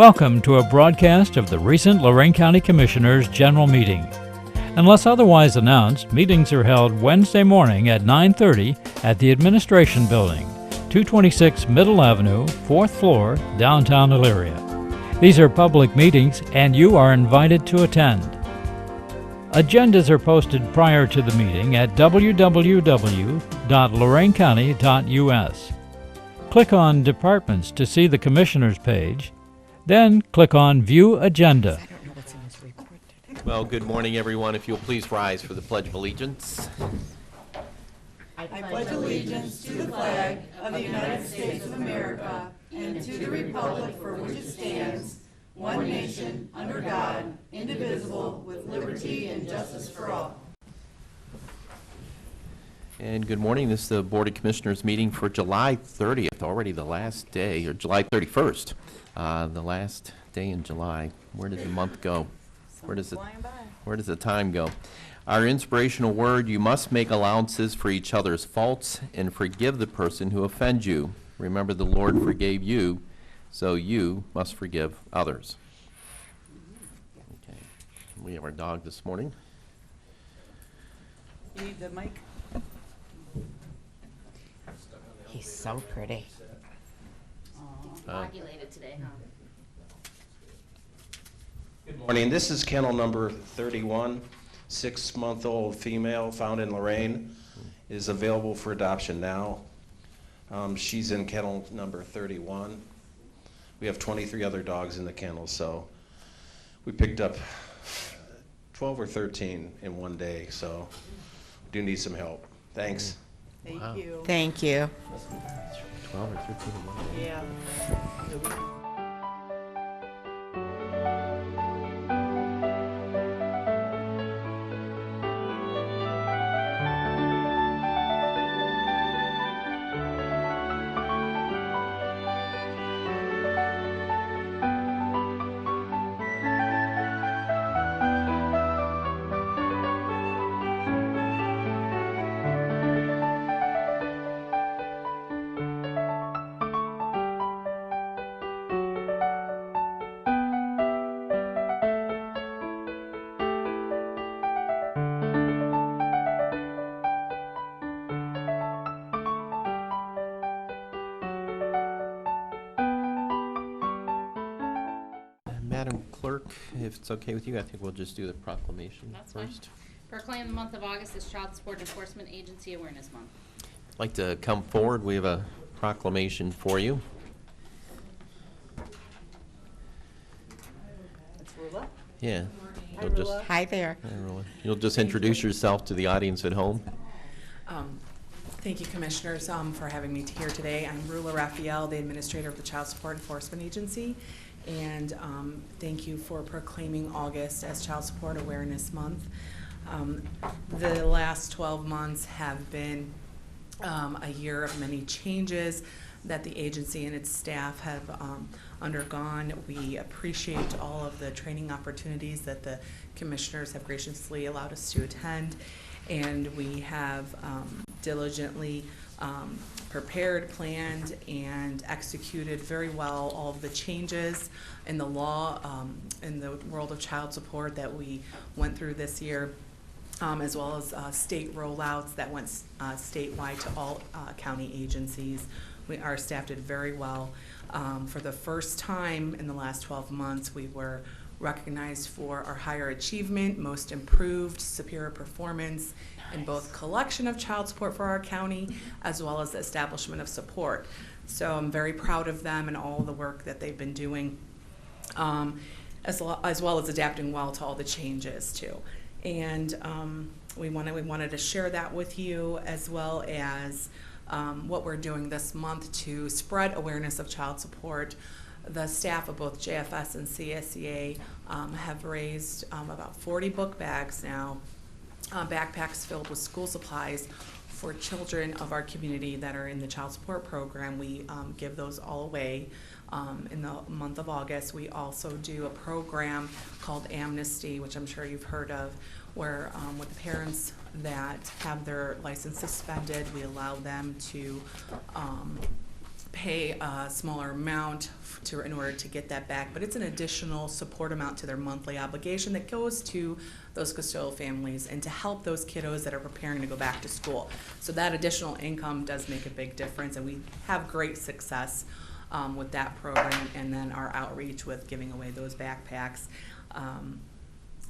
Welcome to a broadcast of the recent Lorain County Commissioners' General Meeting. Unless otherwise announced, meetings are held Wednesday morning at 9:30 at the Administration Building, 226 Middle Avenue, 4th floor, downtown Elyria. These are public meetings and you are invited to attend. Agendas are posted prior to the meeting at www.loraincounty.us. Click on Departments to see the Commissioners page, then click on View Agenda. Well, good morning, everyone. If you'll please rise for the Pledge of Allegiance. I pledge allegiance to the flag of the United States of America and to the republic for which it stands, one nation, under God, indivisible, with liberty and justice for all. And good morning. This is the Board of Commissioners meeting for July 30th, already the last day, or July 31st, the last day in July. Where did the month go? Where does the time go? Our inspirational word: you must make allowances for each other's faults and forgive the person who offends you. Remember, the Lord forgave you, so you must forgive others. Okay. We have our dog this morning. You need the mic? He's so pretty. Ovulated today, huh? Good morning. This is kennel number 31. 6-month-old female found in Lorain is available for adoption now. She's in kennel number 31. We have 23 other dogs in the kennel, so we picked up 12 or 13 in one day, so do need some help. Thanks. Thank Wow. you. Thank you. 12 or 13 in one day. Yeah. Madam Clerk, if it's okay with you, I think we'll just do the proclamation That's fine. first. Proclaim the month of August as Child Support Enforcement Agency Awareness Month. I'd like to come forward. We have a proclamation for you. It's Rula. Yeah. Hi, You'll just, Rula. Hi there. Hi, Rula. You'll just introduce yourself to the audience at home. Thank you, Commissioners, for having me here today. I'm Rula Raphael, the Administrator of the Child Support Enforcement Agency, and thank you for proclaiming August as Child Support Awareness Month. The last 12 months have been a year of many changes that the agency and its staff have undergone. We appreciate all of the training opportunities that the Commissioners have graciously allowed us to attend, and we have diligently prepared, planned, and executed very well all of the changes in the law in the world of child support that we went through this year, as well as state rollouts that went statewide to all county agencies. Our staff did very well. For the first time in the last 12 months, we were recognized for our higher achievement, most improved, superior performance in both collection of child support for our county as well as the establishment of support. So I'm very proud of them and all the work that they've been doing, as well as adapting well to all the changes too. And we wanted to share that with you, as well as what we're doing this month to spread awareness of child support. The staff of both JFS and CSEA have raised about 40 book bags now, backpacks filled with school supplies for children of our community that are in the child support program. We give those all away in the month of August. We also do a program called Amnesty, which I'm sure you've heard of, where with parents that have their license suspended, we allow them to pay a smaller amount in order to get that back, but it's an additional support amount to their monthly obligation that goes to those custodial families and to help those kiddos that are preparing to go back to school. So that additional income does make a big difference, and we have great success with that program, and then our outreach with giving away those backpacks.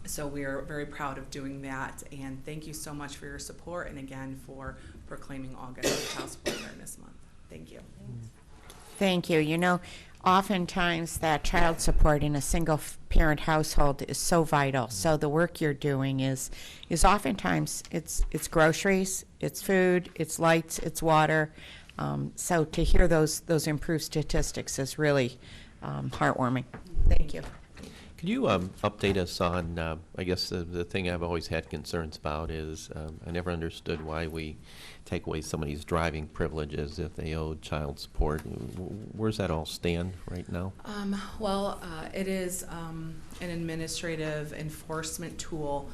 So we are very proud of doing that, and thank you so much for your support, and again for proclaiming August as Child Support Awareness Month. Thank you. Thank you. You know, oftentimes that child support in a single parent household is so vital. So the work you're doing is oftentimes it's groceries, it's food, it's lights, it's water. So to hear those improved statistics is really heartwarming. Thank you. Could you update us on, I guess the thing I've always had concerns about is I never understood why we take away somebody's driving privileges if they owed child support. Where's that all stand right now? It is an administrative enforcement tool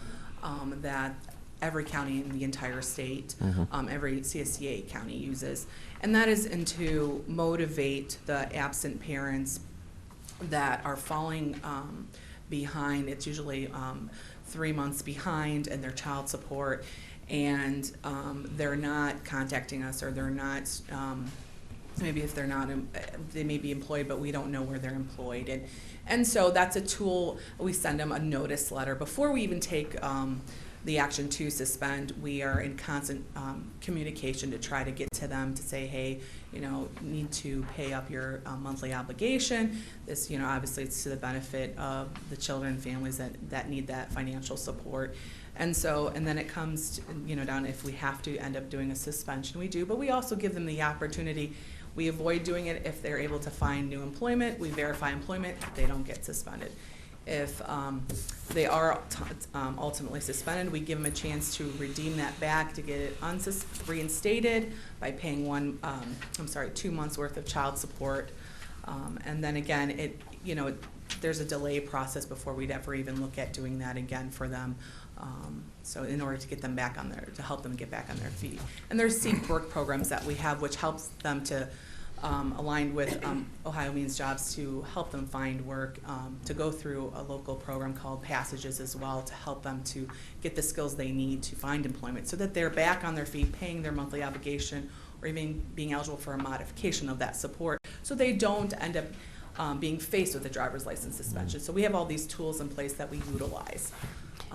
that every county in the entire state, every CSEA county uses. And that is to motivate the absent parents that are falling behind. It's usually 3 months behind in their child support, and they're not contacting us, or they're not, maybe if they're not, they may be employed, but we don't know where they're employed. And so that's a tool. We send them a notice letter. Before we even take the action to suspend, we are in constant communication to try to get to them to say, hey, you know, need to pay up your monthly obligation. This, you know, obviously it's to the benefit of the children and families that need that financial support. And so, and then it comes to, you know, down if we have to end up doing a suspension, we do, but we also give them the opportunity. We avoid doing it if they're able to find new employment. We verify employment, they don't get suspended. If they are ultimately suspended, we give them a chance to redeem that back to get it reinstated by paying 2 months worth of child support. And then again, there's a delay process before we'd ever even look at doing that again for them. So in order to get them back on to help them get back on their feet. And there's Seek Work programs that we have, which helps them to aligned with Ohio Means Jobs to help them find work, to go through a local program called Passages as well to help them to get the skills they need to find employment so that they're back on their feet paying their monthly obligation or even being eligible for a modification of that support so they don't end up being faced with a driver's license suspension. So we have all these tools in place that we utilize.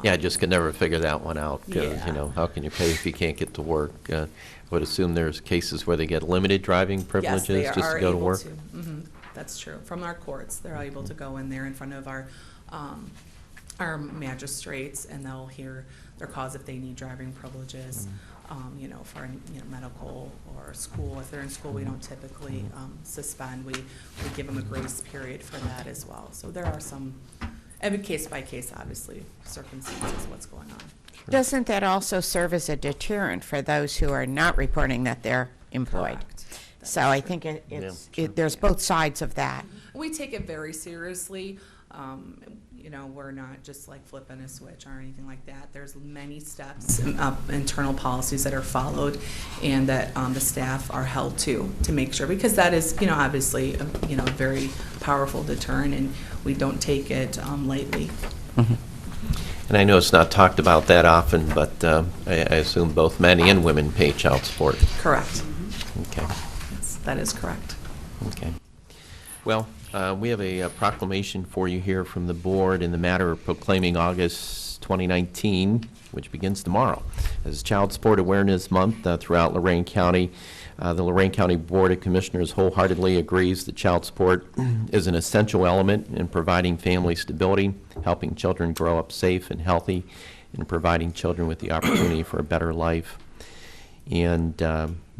Yeah, I just could never figure that one out because, you know, how can you pay if you can't get to work? I would assume there's cases where they get limited driving privileges just to go to work. Yes, they are able to. That's true. From our courts, they're able to go in there in front of our magistrates, and they'll hear their cause if they need driving privileges, you know, for medical or school. If they're in school, we don't typically suspend. We give them a grace period for that as well. So there are some, every case by case, obviously, circumstances, what's going on. Doesn't that also serve as a deterrent for those who are not reporting that they're employed? Correct. So I think there's both sides of that. We take it very seriously. You know, we're not just like flipping a switch or anything like that. There's many steps, internal policies that are followed, and that the staff are held to make sure, because that is, you know, obviously, a very powerful deterrent, and we don't take it lightly. Mm-hmm. And I know it's not talked about that often, but I assume both men and women pay child support. Correct. Okay. That is correct. Okay. Well, we have a proclamation for you here from the board in the matter of proclaiming August 2019, which begins tomorrow, as Child Support Awareness Month throughout Lorain County. The Lorain County Board of Commissioners wholeheartedly agrees that child support is an essential element in providing family stability, helping children grow up safe and healthy, and providing children with the opportunity for a better life. And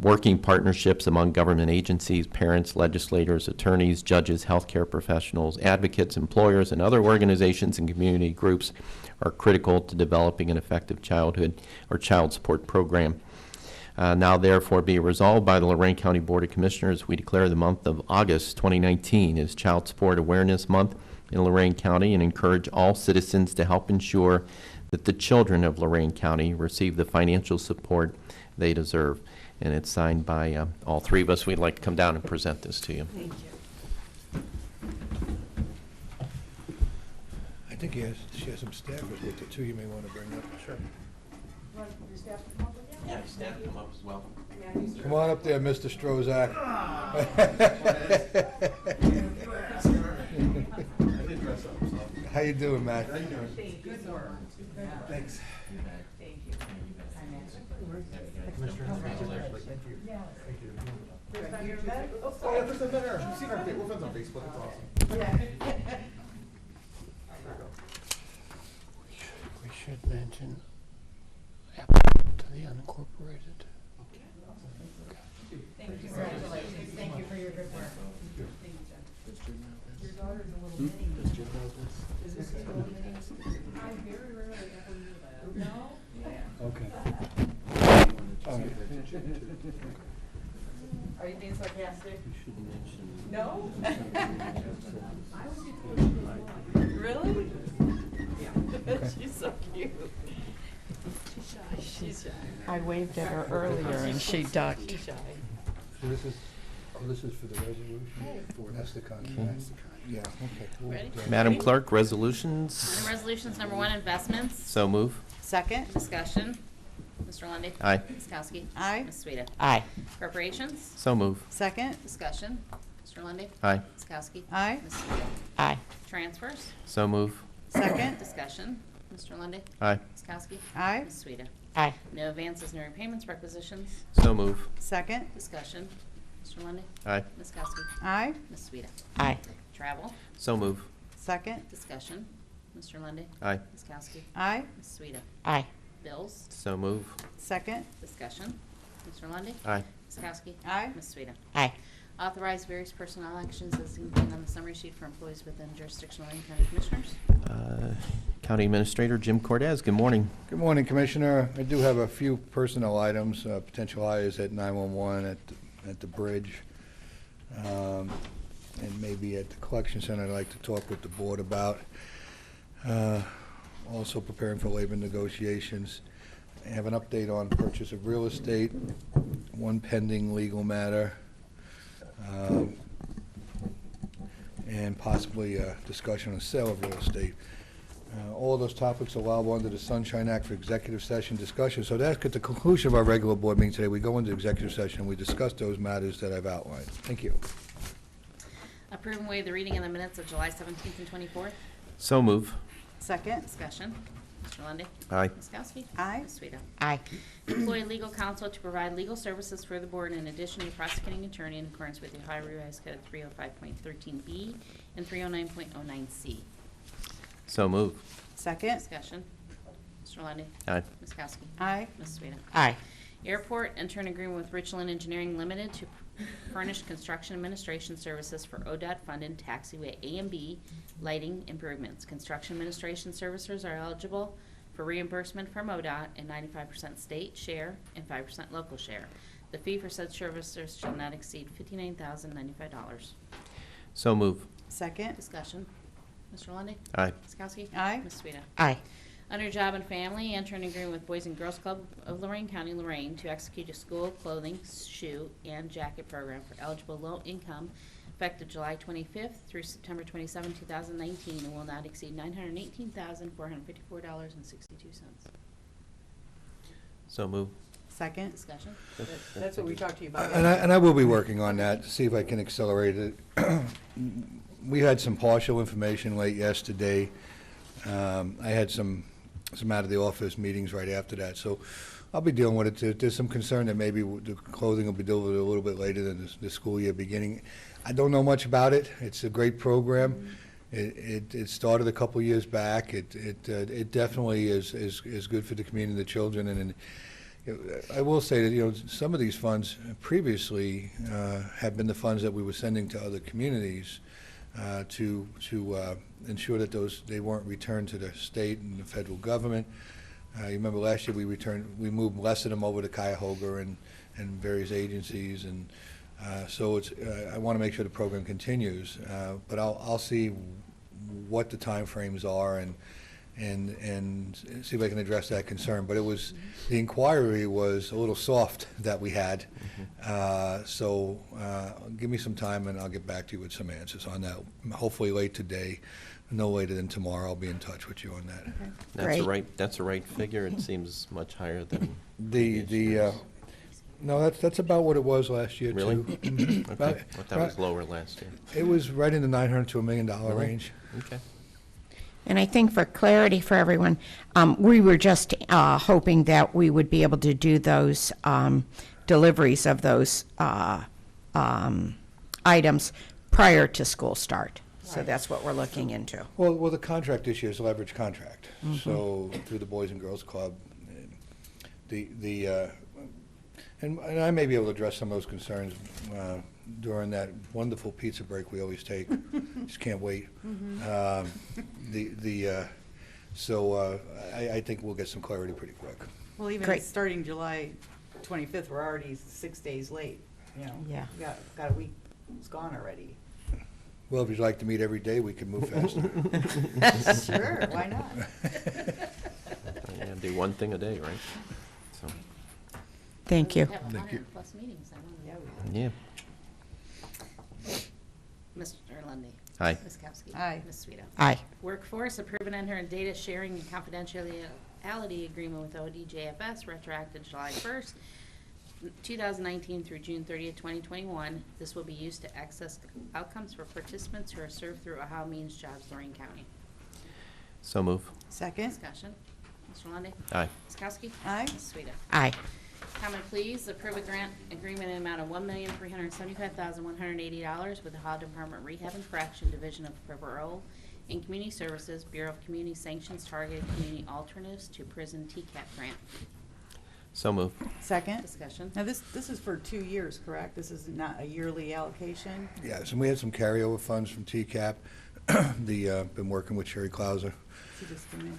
working partnerships among government agencies, parents, legislators, attorneys, judges, healthcare professionals, advocates, employers, and other organizations and community groups are critical to developing an effective childhood or child support program. Now therefore be resolved by the Lorain County Board of Commissioners, we declare the month of August 2019 as Child Support Awareness Month in Lorain County and encourage all citizens to help ensure that the children of Lorain County receive the financial support they deserve. and it's signed by all three of us. We'd like to come down and present this to you. Thank you. I think she has some staffers with her too, you may want to bring up. Sure. Yeah, staff come up as well. Come on up there, Mr. Strozak. How you doing, Matt? How you doing? Good work. Thanks. Thank you. Oh, yeah, there's a better. You've seen our we're friends on Facebook. It's awesome. We should mention to the unincorporated. Thank you. Congratulations. Thank you for your good work. Thank you, Jen. Your daughter's a little mini. Does Jim know this? Is this a little mini? I very rarely ever knew that. No? Yeah. Okay. Are you being sarcastic? You should mention. No? Really? Yeah. She's so cute. She's shy. I waved at her earlier and she ducked. She's shy. So this is for the resolution? That's the contract. Yeah, okay. Ready? Madam Clerk, resolutions? Under Resolutions Number 1, Investments. So move. Second. Discussion. Mr. Lundy, Aye. Ms. Kowski? Aye. Ms. Sweda? Aye. Appropriations. So move. Second. Discussion. Mr. Lundy, Aye. Ms. Kowski? Aye. Ms. Sweda? Aye. Transfers. So move. Second. Discussion. Mr. Lundy, Aye. Ms. Kowski? Aye. Ms. Sweda? Aye. No advances, no repayments, requisitions. So move. Second. Discussion. Mr. Lundy, Aye. Ms. Kowski? Aye. Ms. Sweda? Aye. Travel. So move. Second. Discussion. Mr. Lundy, Aye. Ms. Kowski? Aye. Ms. Sweda? Aye. Bills. So move. Second. Discussion. Mr. Lundy, Aye. Ms. Kowski? Aye. Ms. Sweda? Aye. Authorize various personnel actions as contained on the summary sheet for employees within jurisdiction of Lorain County Commissioners. County Administrator Jim Cortez, good morning. Good morning, Commissioner. I do have a few personnel items, potential hires at 911 at the bridge, and maybe at the collection center I'd like to talk with the board about. Also preparing for labor negotiations. I have an update on purchase of real estate, one pending legal matter, and possibly a discussion on sale of real estate. All those topics allowable under the Sunshine Act for executive session discussion. So that's at the conclusion of our regular board meeting today. We go into executive session and we discuss those matters that I've outlined. Thank you. Approve and waive the reading in the minutes of July 17th and 24th. So move. Second. Discussion. Mr. Lundy, Aye. Ms. Kowski? Aye. Ms. Sweda? Aye. Employ legal counsel to provide legal services for the board in addition to prosecuting attorney in accordance with the Ohio Revised Code 305.13B and 309.09C. So move. Second. Discussion. Mr. Lundy, Aye. Ms. Kowski? Aye. Ms. Sweda? Aye. Airport, enter an agreement with Richland Engineering Limited to furnish construction administration services for ODOT funded taxiway A and B lighting improvements. Construction administration services are eligible for reimbursement from ODOT and 95% state share and 5% local share. The fee for such services shall not exceed $59,095. So move. Second. Discussion. Mr. Lundy, Aye. Ms. Kowski? Aye. Ms. Sweda? Aye. Under Job and Family, enter an agreement with Boys and Girls Club of Lorain County, Lorain, to execute a school clothing, shoe, and jacket program for eligible low-income, effective July 25th through September 27, 2019, and will not exceed $918,454.62. So move. Second. Discussion. That's what we talked to you about. And I will be working on that to see if I can accelerate it. We had some partial information late yesterday. I had some out of the office meetings right after that, so I'll be dealing with it. There's some concern that maybe the clothing will be delivered a little bit later than the school year beginning. I don't know much about it. It's a great program. It started a couple years back. It definitely is good for the community and the children. And I will say that some of these funds previously have been the funds that we were sending to other communities to ensure that they weren't returned to the state and the federal government. You remember last year we moved less of them over to Cuyahoga and various agencies, and so I want to make sure the program continues. But I'll see what the time frames are, and and see if I can address that concern. But it was, the inquiry was a little soft that we had. So give me some time and I'll get back to you with some answers on that. Hopefully late today, no later than tomorrow. I'll be in touch with you on that. That's the right figure. It seems much higher than No, that's about what it was last year, Really? too. Mhm. Okay. About- I thought that was lower last year. It was right in the $900 to $1 million range. Okay. And I think for clarity for everyone, we were just hoping that we would be able to do those deliveries of those items prior to school start. So that's what we're looking into. Well, the contract this year is a leverage contract. So through the Boys and Girls Club, and I may be able to address some of those concerns during that wonderful pizza break we always take. Just can't wait. So I think we'll get some clarity pretty quick. Well, even Great. starting July 25th, we're already 6 days late, you know? Yeah. We got a week, it's gone already. Well, if you'd like to meet every day, we can move faster. Sure, why not? Yeah, do one thing a day, right? So, Thank you. We have Thank you. 100+ meetings. I don't know. Yeah, yeah. Mr. Lundy. Aye. Ms. Kowski. Aye. Ms. Sweda. Aye. Workforce, approve and enter a data sharing and confidentiality agreement with ODJFS retroactive July 1st, 2019 through June 30th, 2021. This will be used to access outcomes for participants who are served through Ohio Means Jobs, Lorain County. So move. Second? Discussion. Mr. Lundy. Aye. Ms. Kowski. Aye. Ms. Sweda. Aye. Common Pleas, approve a grant agreement in the amount of $1,375,180 with the Ohio Department Rehab and Correction Division of Parole and Community Services, Bureau of Community Sanctions, Targeted Community Alternatives to Prison TCAP grant. So move. Second? Discussion. Now, this is for 2 years, correct? This is not a yearly allocation? Yes, and we had some carryover funds from TCAP. Been working with Sherry Clouser. She just came in.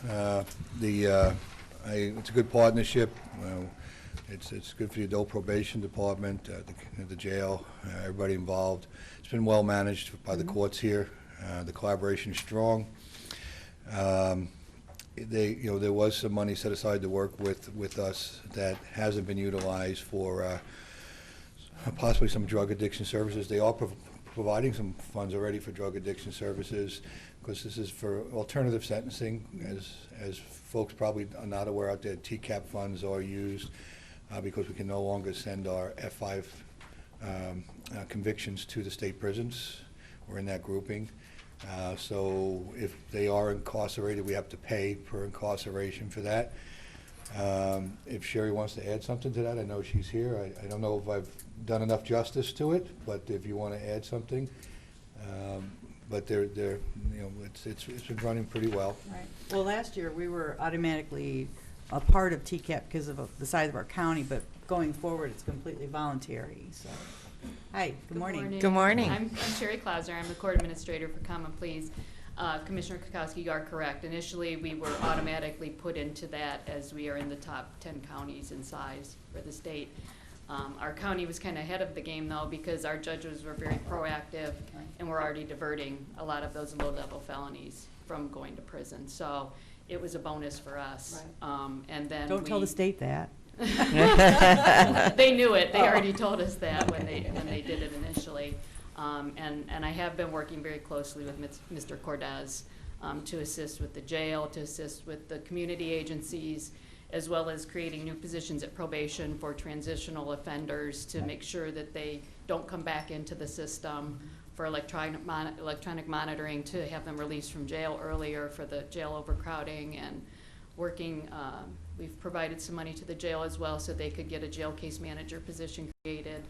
It's a good partnership. It's good for the adult probation department, the jail, everybody involved. It's been well managed by the courts here. The collaboration is strong. There was some money set aside to work with us that hasn't been utilized for possibly some drug addiction services. They are providing some funds already for drug addiction services, because this is for alternative sentencing. As folks probably are not aware out there, TCAP funds are used because we can no longer send our F5 convictions to the state prisons. We're in that grouping. So if they are incarcerated, we have to pay per incarceration for that. If Sherry wants to add something to that, I know she's here. I don't know if I've done enough justice to it, but if you want to add something. But it's been running pretty well. Right. Well, last year, we were automatically a part of TCAP because of the size of our county, but going forward, it's completely voluntary, so. Hi, good morning. Good morning. I'm Sherry Clouser. I'm the court administrator for Common Pleas. Commissioner Kokoski, you are correct. Initially, we were automatically put into that as we are in the top 10 counties in size for the state. Our county was kind of ahead of the game, though, because our judges were very proactive and were already diverting a lot of those low-level felonies from going to prison. So it was a bonus for us. Right. And then Don't tell the state that. They knew it. They already told us that when they did it initially. And I have been working very closely with Mr. Cordes to assist with the jail, to assist with the community agencies, as well as creating new positions at probation for transitional offenders to make sure that they don't come back into the system, for electronic monitoring to have them released from jail earlier, for the jail overcrowding, and working. We've provided some money to the jail as well so they could get a jail case manager position created.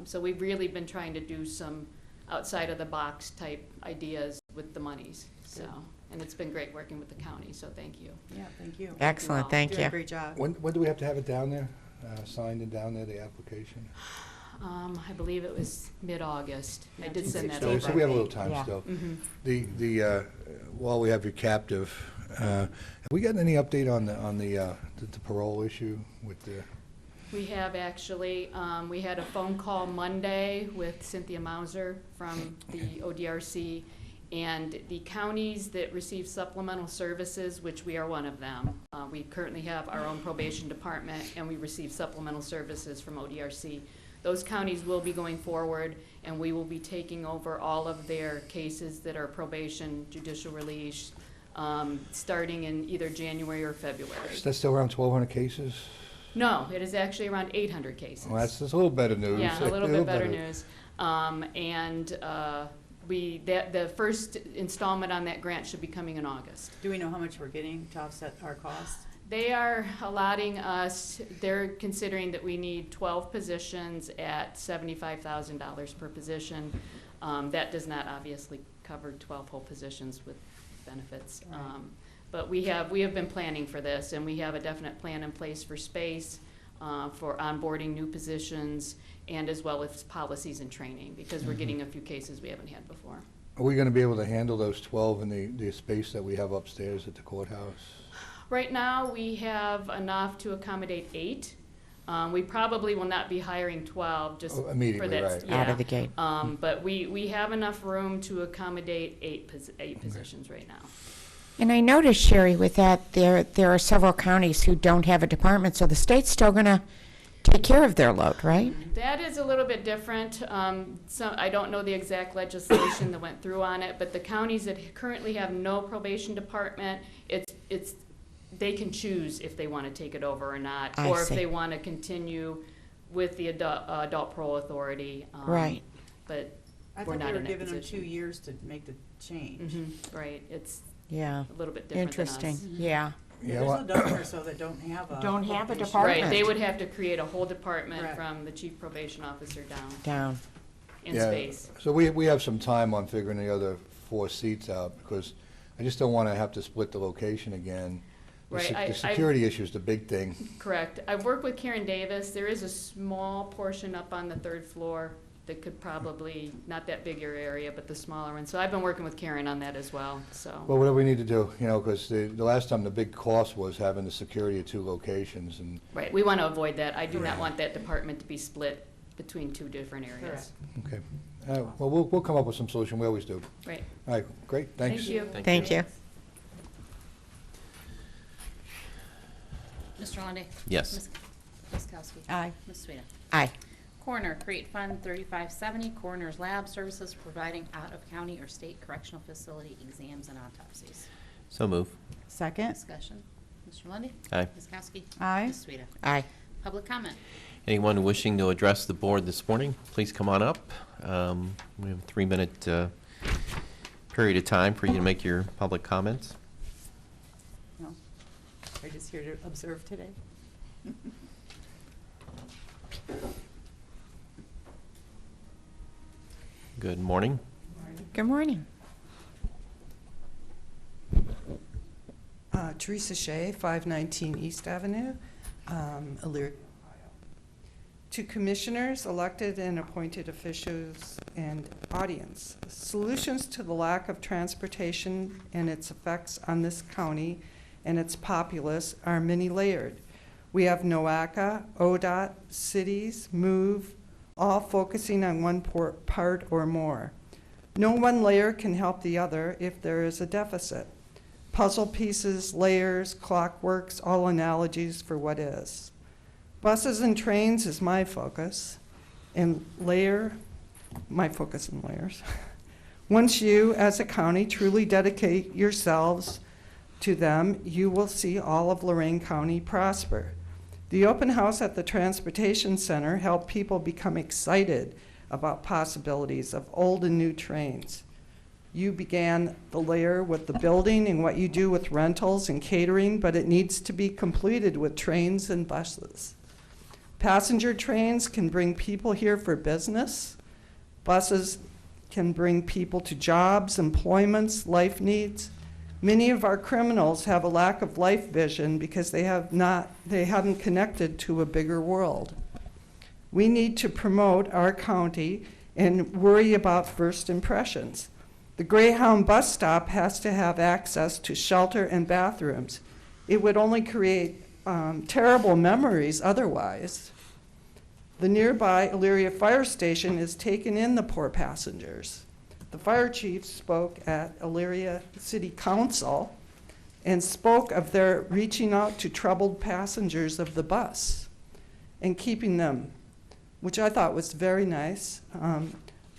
So we've really been trying to do some outside of the box type ideas with the monies. So, and it's been great working with the county, so thank you. Yeah, thank you. Excellent, thank Doing you. a great job. When do we have to have it down there, signed and down there, the application? I believe it was mid-August. I Yeah, did send that So over. we have a little time Yeah. still. Mhm. While we have you captive, have we gotten any update on the parole issue with the? We have actually. We had a phone call Monday with Cynthia Mauser from the ODRC, And the counties that receive supplemental services, which we are one of them, we currently have our own probation department, and we receive supplemental services from ODRC. Those counties will be going forward, and we will be taking over all of their cases that are probation, judicial release, starting in either January or February. Is that still around 1,200 cases? No, it is actually around 800 cases. Well, that's a little better news. Yeah, a little bit better news. The first installment on that grant should be coming in August. Do we know how much we're getting to offset our costs? They are allotting us, they're considering that we need 12 positions at $75,000 per position. That does not obviously cover 12 whole positions with benefits. Right. But we have been planning for this, and we have a definite plan in place for space, for onboarding new positions, and as well as policies and training, because we're getting a few cases we haven't had before. Are we going to be able to handle those 12 in the space that we have upstairs at the courthouse? Right now, we have enough to accommodate 8. We probably will not be hiring 12 just immediately, for that. right. Yeah. Out of the gate. But we have enough room to accommodate 8 positions right now. And I noticed, Sherry, with that, there are several counties who don't have a department, so the state's still going to take care of their load, right? That is a little bit different. I don't know the exact legislation that went through on it, but the counties that currently have no probation department, they can choose if they want to take it over or not, or if they want to continue with the adult parole authority. Right. But I we're thought not they were in that giving them position. 2 years to make the change. Right. It's Yeah. a little bit different Interesting. than us. Yeah. Yeah, Yeah, there's well- a dozen or so that don't have a. Don't have a probation. department. Right. They would have to create a whole department Correct. from the chief probation officer down Down. in Yeah, space. so we have some time on figuring the other 4 seats out, because I just don't want to have to split the location again. Right, The security issue is the big thing. Correct. I've worked with Karen Davis. There is a small portion up on the 3rd floor that could probably, not that bigger area, but the smaller one. So I've been working with Karen on that as well, so. Well, whatever we need to do, because the last time the big cost was having the security at 2 locations, and, Right, we want to avoid that. I do not want that department to be split between 2 different areas. Correct. okay. Well, we'll come up with some solution, we always do. Right. All right, great, thanks. Thank you. Thank you. Mr. Lundy. Yes. Ms. Kokoski. Aye. Ms. Sweda. Aye. Coroner, create Fund 3570, Coroner's Lab Services providing out-of-county or state correctional facility exams and autopsies. So move. Second. Discussion. Mr. Lundy. Aye. Ms. Kowski. Aye. Ms. Sweda. Aye. Public comment. Anyone wishing to address the board this morning, please come on up. We have a 3-minute period of time for you to make your public comments. No. We're just here to observe today. Good morning. Good morning. Theresa Shay, 519 East Avenue, Elyria. To commissioners, elected and appointed officials, and audience, solutions to the lack of transportation and its effects on this county and its populace are many-layered. We have NOACA, ODOT, cities, MOVE, all focusing on one part or more. No one layer can help the other if there is a deficit. Puzzle pieces, layers, clockworks, all analogies for what is. Buses and trains is my focus, and my focus in layers. Once you, as a county, truly dedicate yourselves to them, you will see all of Lorain County prosper. The open house at the Transportation Center helped people become excited about possibilities of old and new trains. You began the layer with the building and what you do with rentals and catering, but it needs to be completed with trains and buses. Passenger trains can bring people here for business. Buses can bring people to jobs, employments, life needs. Many of our criminals have a lack of life vision because they haven't connected to a bigger world. We need to promote our county and worry about first impressions. The Greyhound bus stop has to have access to shelter and bathrooms. It would only create terrible memories otherwise. The nearby Elyria fire station is taking in the poor passengers. The fire chief spoke at Elyria City Council and spoke of their reaching out to troubled passengers of the bus and keeping them, which I thought was very nice.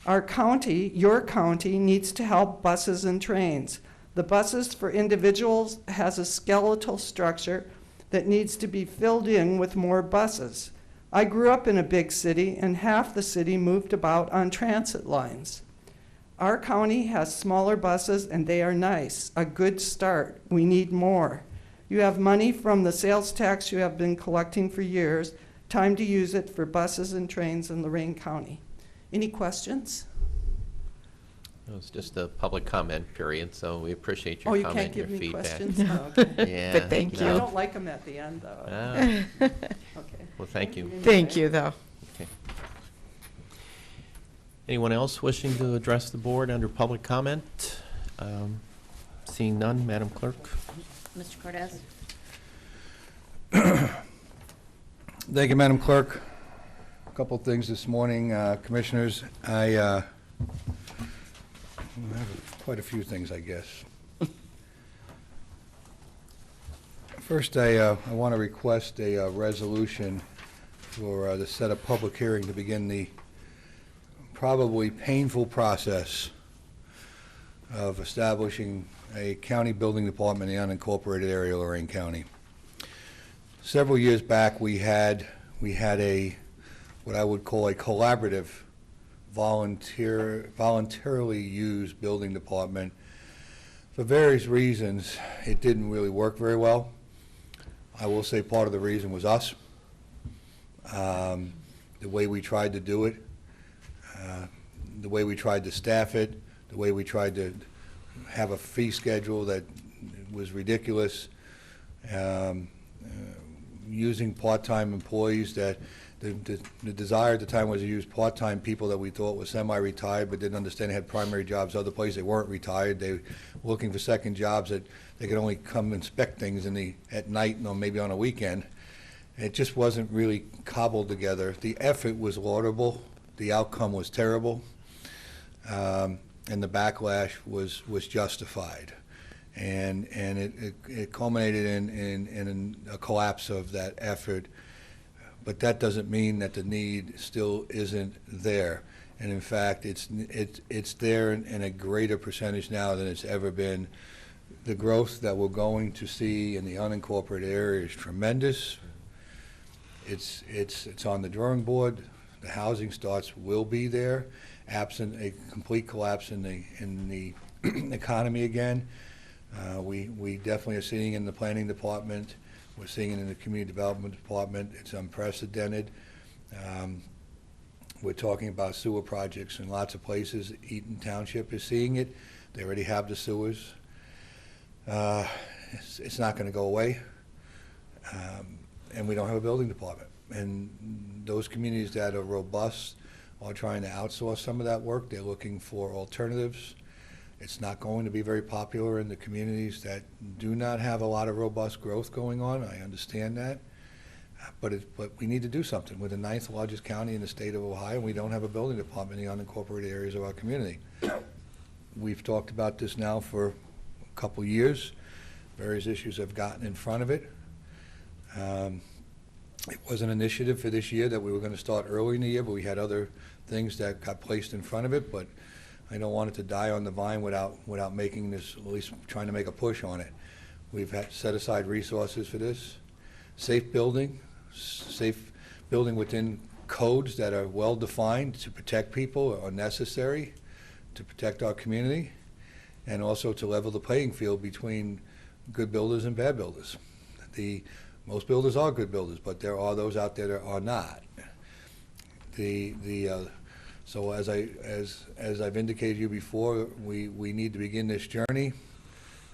Our county, your county, needs to help buses and trains. The buses for individuals has a skeletal structure that needs to be filled in with more buses. I grew up in a big city, and half the city moved about on transit lines. Our county has smaller buses, and they are nice, a good start. We need more. You have money from the sales tax you have been collecting for years. Time to use it for buses and trains in Lorain County. Any questions? It was just a public comment period, so we appreciate Oh, your you comment can't give and your me feedback. questions? Oh, okay. Yeah, But thank I you. don't like them at the end, though. Ah, Okay. well, thank you. Thank you, though. Okay. Anyone else wishing to address the board under public comment? Seeing none, Madam Clerk. Mr. Cordez? Thank you, Madam Clerk. A couple of things this morning, Commissioners. I have quite a few things, I guess. First, I want to request a resolution for the set of public hearing to begin the probably painful process of establishing a county building department in the unincorporated area of Lorain County. Several years back, we had a what I would call a collaborative, voluntarily used building department. For various reasons, it didn't really work very well. I will say part of the reason was us, the way we tried to do it, the way we tried to staff it, the way we tried to have a fee schedule that was ridiculous, using part-time employees that the desire at the time was to use part-time people that we thought were semi-retired but didn't understand they had primary jobs other places. They weren't retired. They were looking for second jobs that they could only come inspect things at night or maybe on a weekend. It just wasn't really cobbled together. The effort was laudable. The outcome was terrible. And the backlash was justified. And it culminated in a collapse of that effort. But that doesn't mean that the need still isn't there. And in fact, it's there in a greater percentage now than it's ever been. The growth that we're going to see in the unincorporated area is tremendous. It's on the drawing board. The housing starts will be there, absent a complete collapse in the economy again. We definitely are seeing in the planning department. We're seeing it in the community development department. It's unprecedented. We're talking about sewer projects in lots of places. Eaton Township is seeing it. They already have the sewers. It's not going to go away. And we don't have a building department. And those communities that are robust are trying to outsource some of that work. They're looking for alternatives. It's not going to be very popular in the communities that do not have a lot of robust growth going on. I understand that. But we need to do something. We're the 9th largest county in the state of Ohio, and we don't have a building department in the unincorporated areas of our community. We've talked about this now for a couple years. Various issues have gotten in front of it. It was an initiative for this year that we were going to start early in the year, but we had other things that got placed in front of it. But I don't want it to die on the vine without making this, at least trying to make a push on it. We've had to set aside resources for this. Safe building within codes that are well defined to protect people are necessary to protect our community, and also to level the playing field between good builders and bad builders. Most builders are good builders, but there are those out there that are not. So as I've indicated to you before, we need to begin this journey.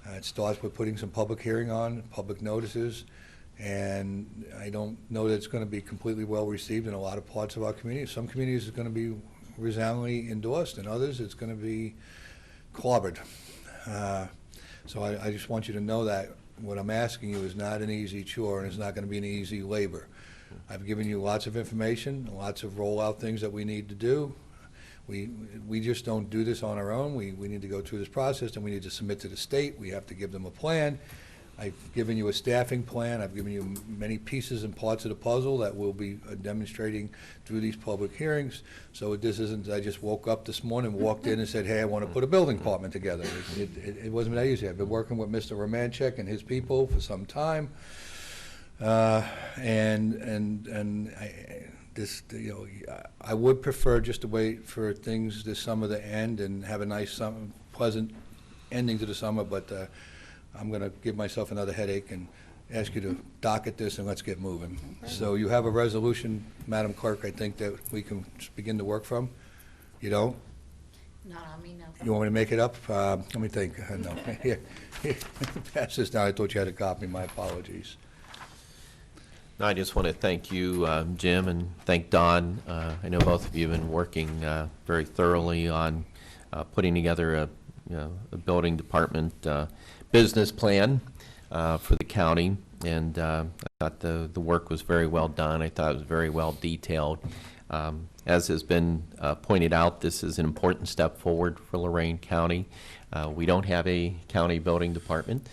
It starts with putting some public hearing on, public notices, and I don't know that it's going to be completely well received in a lot of parts of our community. Some communities it's going to be resoundingly endorsed, and others it's going to be clobbered. So I just want you to know that what I'm asking you is not an easy chore, and it's not going to be an easy labor. I've given you lots of information, lots of rollout things that we need to do. We just don't do this on our own. We need to go through this process, and we need to submit to the state. We have to give them a plan. I've given you a staffing plan. I've given you many pieces and parts of the puzzle that we'll be demonstrating through these public hearings. So this isn't, I just woke up this morning, walked in and said, hey, I want to put a building department together. It wasn't that easy. I've been working with Mr. Romanchek and his people for some time. I would prefer just to wait for things this summer to end and have a nice summer, pleasant ending to the summer, but I'm going to give myself another headache and ask you to docket this and let's get moving. So you have a resolution, Madam Clerk, I think that we can begin to work from. You don't? Not on me, no. You want me to make it up? Let me think. No. Here. Pass this down. I thought you had a copy. My apologies. No, I just want to thank you, Jim, and thank Don. I know both of you have been working very thoroughly on putting together a building department business plan for the county, and I thought the work was very well done. I thought it was very well detailed. As has been pointed out, this is an important step forward for Lorain County. We don't have a county building department.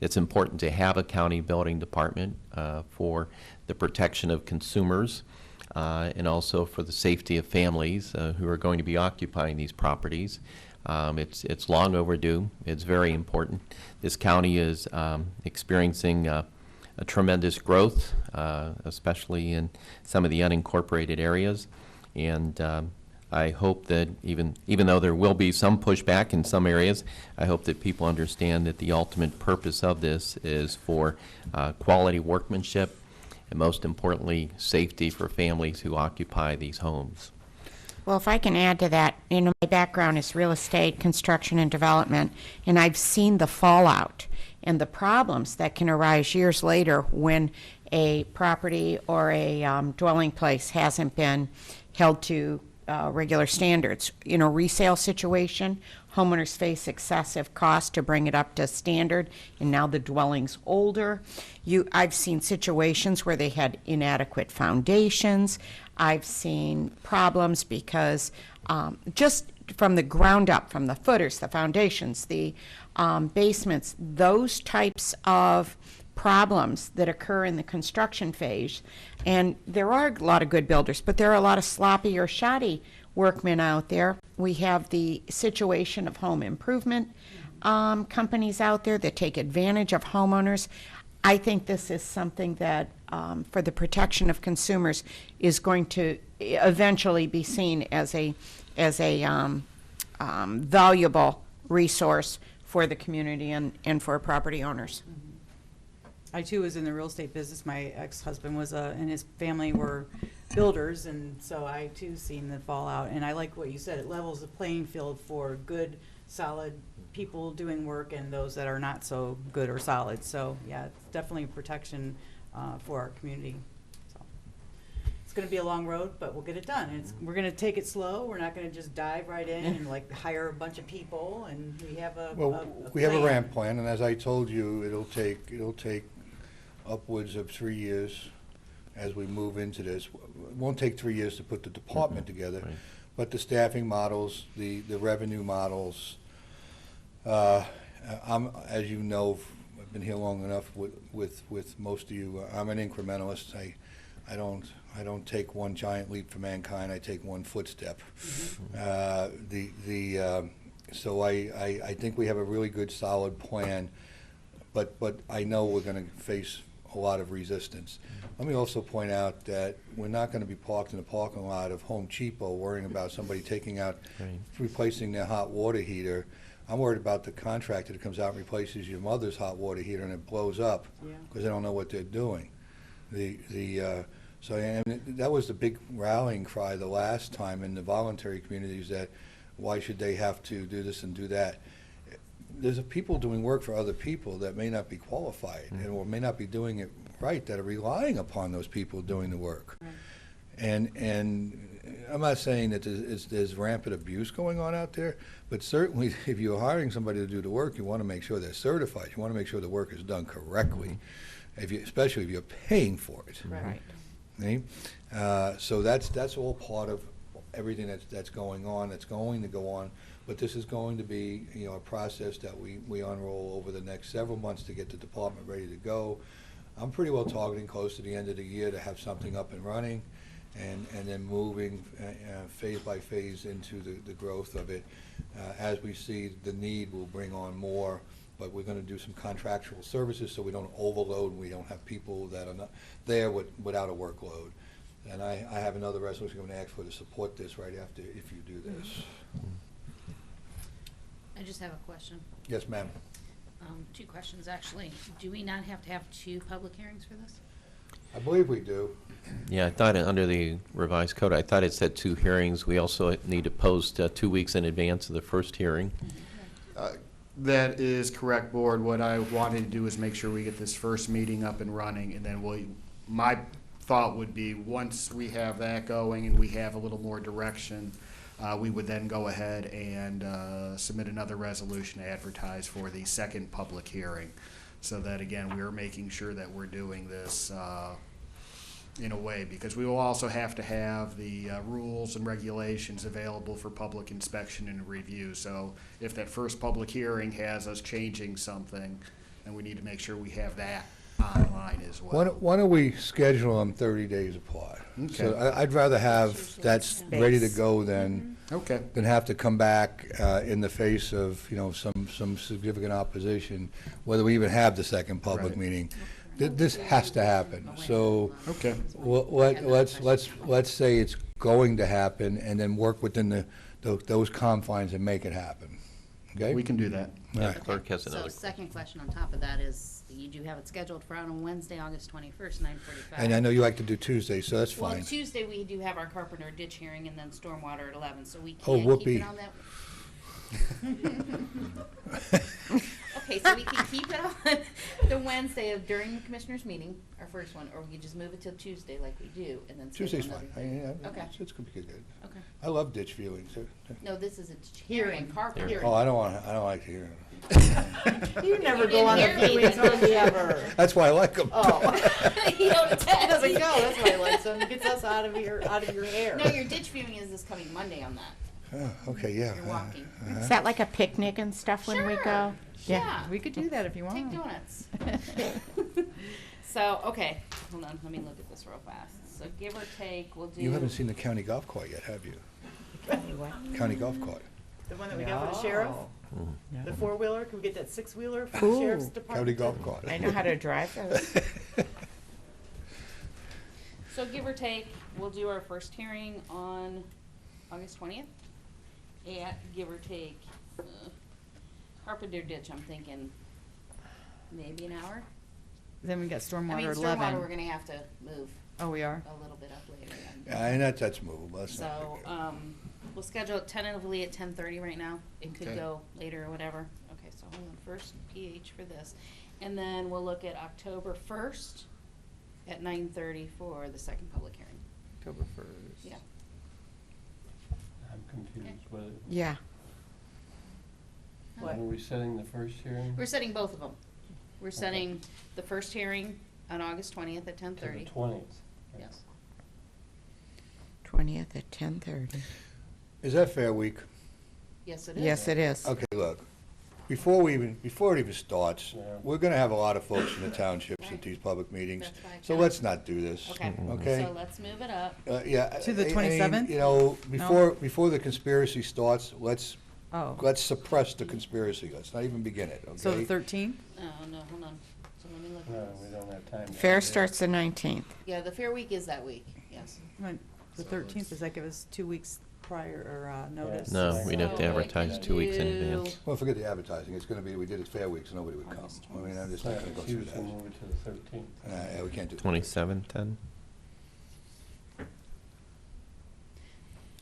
It's important to have a county building department for the protection of consumers and also for the safety of families who are going to be occupying these properties. It's long overdue. It's very important. This county is experiencing a tremendous growth, especially in some of the unincorporated areas. And I hope that even though there will be some pushback in some areas, I hope that people understand that the ultimate purpose of this is for quality workmanship and, most importantly, safety for families who occupy these homes. Well, if I can add to that, my background is real estate, construction, and development, and I've seen the fallout and the problems that can arise years later when a property or a dwelling place hasn't been held to regular standards. Resale situation, homeowners face excessive cost to bring it up to standard, and now the dwelling's older. I've seen situations where they had inadequate foundations. I've seen problems because just from the ground up, from the footers, the foundations, the basements, those types of problems that occur in the construction phase. And there are a lot of good builders, but there are a lot of sloppy or shoddy workmen out there. We have the situation of home improvement companies out there that take advantage of homeowners. I think this is something that, for the protection of consumers, is going to eventually be seen as a valuable resource for the community and for property owners. I too was in the real estate business. My ex-husband was and his family were builders, and so I too seen the fallout. And I like what you said. It levels the playing field for good, solid people doing work and those that are not so good or solid. So yeah, it's definitely protection for our community. So it's going to be a long road, but we'll get it done. We're going to take it slow. We're not going to just dive right in and hire a bunch of people. And we have we have a ramp plan, and as I told you, it'll take upwards of 3 years as we move into this. It won't take 3 years to put the department together, right. But the staffing models, the revenue models, as you know, I've been here long enough with most of you. I'm an incrementalist. I don't take one giant leap for mankind. I take one footstep. So I think we have a really good, solid plan, but I know we're going to face a lot of resistance. Let me also point out that we're not going to be parked in the parking lot of Home Cheapo worrying about somebody taking out, replacing their hot water heater. I'm worried about the contractor that comes out and replaces your mother's hot water heater and it blows up because they don't know what they're doing. So that was the big rallying cry the last time in the voluntary communities, that why should they have to do this and do that? There's people doing work for other people that may not be qualified or may not be doing it right, that are relying upon those people doing the work. Right. And I'm not saying that there's rampant abuse going on out there, but certainly if you're hiring somebody to do the work, you want to make sure they're certified. You want to make sure the work is done correctly, especially if you're paying for it. Right. Okay? So that's all part of everything that's going on, that's going to go on. But this is going to be, you know, a process that we unroll over the next several months to get the department ready to go. I'm pretty well targeting close to the end of the year to have something up and running, and then moving phase by phase into the growth of it. As we see the need, we'll bring on more, but we're going to do some contractual services so we don't overload and we don't have people that are not there without a workload. And I have another resolution I'm going to ask for to support this right after, if you do this. I just have a question. Yes, ma'am. 2 questions, actually. Do we not have to have 2 public hearings for this? I believe we do. Yeah, I thought under the revised code, I thought it said 2 hearings. We also need to post 2 weeks in advance of the first hearing. That is correct, Board. What I wanted to do is make sure we get this first meeting up and running, and then my thought would be, once we have that going and we have a little more direction, we would then go ahead and submit another resolution to advertise for the second public hearing, so that, again, we are making sure that we're doing this in a way, because we will also have to have the rules and regulations available for public inspection and review. So if that first public hearing has us changing something, then we need to make sure we have that online as well. Why don't we schedule them 30 days apart? Okay. So I'd rather have that ready to go than have to come back in the face of, you know, some significant opposition, whether we even have the second public meeting. This has to happen. So let's say it's going to happen, and then work within those confines and make it happen. Okay? We can do that. All right. Clerk has another. So second question on top of that is, you do have it scheduled for on Wednesday, August 21st, 9:45. And I know you like to do Tuesday, so that's Well, fine. Tuesday, we do have our carpenter ditch hearing and then stormwater at 11, so we Oh, can't whoopee. keep it on that. Okay, so we can keep it on the Wednesday during the commissioners' meeting, our first one, or we can just move it till Tuesday like we do, and then. Tuesday's schedule fine. another thing. Okay. It's going to be good. Okay. I love ditch viewings. No, this is a hearing, carpenter. Oh, I don't like to hear them. You never You go on the didn't hear me. viewings hardly ever. That's why I like them. Oh. You don't attend. He doesn't go, that's why I like him, gets us out of your hair. No, your ditch viewing is this coming Monday on that. Oh, okay, yeah. You're walking. Is that like a picnic and stuff when we Sure. go? Yeah. We could do that if you want. Take donuts. So, okay, hold on, let me look at this real fast. So give or take, we'll do. You haven't seen the county golf cart yet, have you? County golf cart. The one that we got for the sheriff? Mm. The 4-wheeler, can we get that 6-wheeler for the Ooh. sheriff's County department? golf cart. I know how to drive those. So give or take, we'll do our first hearing on August 20th. At, give or take, carpenter ditch, I'm thinking maybe an hour. Then we got I stormwater mean, at stormwater, 11. we're gonna have to move Oh, we are? a little bit up later. Yeah, and that's movable. That's not So, big deal. we'll schedule it tentatively at 10:30 right now. It could Okay. go later or whatever. Okay, so hold on, first PH for this. And then we'll look at October 1st at 9:30 for the second public hearing. October 1st. Yeah. I'm confused. Yeah. What? When are we setting the first hearing? We're setting both of them. We're setting the first hearing on August 20th at To 10:30. the 20th. Yes. 20th at 10:30. Is that fair week? Yes, it is. Yes, it is. Okay, look, before it even starts, Yeah. we're gonna have a lot of folks in the townships at these public meetings, That's why I so kinda- let's not do this. Okay. Okay? So let's move it up. Yeah. To the I mean, 27th? You know, before the conspiracy starts, let's Oh. suppress the conspiracy. Let's not even begin it, okay? So the 13th? Oh, no, hold on. So let me look No, at we this. don't have time. to Fair do that. starts the 19th. Yeah, the fair week is that week, yes. The 13th, does that give us 2 weeks prior, or notice? No, we'd have to So advertise we 2 weeks in can advance. Well, forget the advertising. It's gonna be, we did it Fair Week, so nobody would come. I mean, I'm just not gonna go She through was gonna that. move it to the 13th. Yeah, we can't do that. 27th then?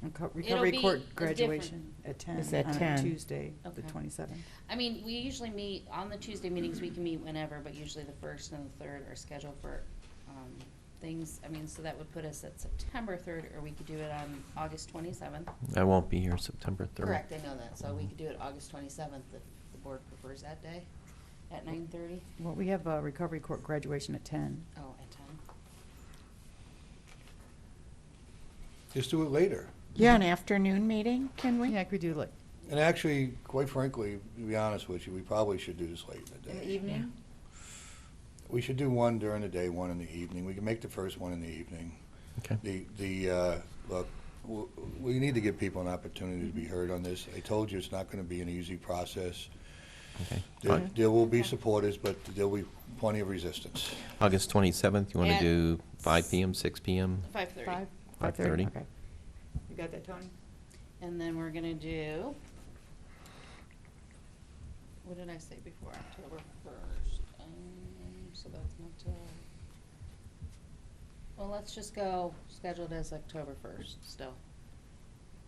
Recovery be court a different- graduation at 10. It's at on 10. Tuesday, the Okay. 27th. I mean, we usually meet, on the Tuesday meetings, we can meet whenever, but usually the first and the third are scheduled for, things. I mean, so that would put us at September 3rd, or we could do it on August 27th. I won't be here September 3rd. Correct, I know that, so we could do it August 27th if the board prefers that day, at 9:30. Well, we have a recovery court graduation at 10. Oh, at 10. Just do it later. Yeah, an afternoon meeting, can we? Yeah, could we do like And actually, quite frankly, to be honest with you, we probably should do this late in the in the day. evening? We should do one during the day, one in the evening. We can make the first one in the evening. Okay. Look, we need to give people an opportunity to be heard on this. I told you it's not going to be an easy process. Okay. There will be supporters, but there'll be plenty of resistance. August 27th, you want to At do 5 PM, 6 PM? 5:30. 5:30. Okay. You got that, Tony? And then we're gonna do, what did I say before, October 1st? So that's not till, well, let's just go scheduled as October 1st still,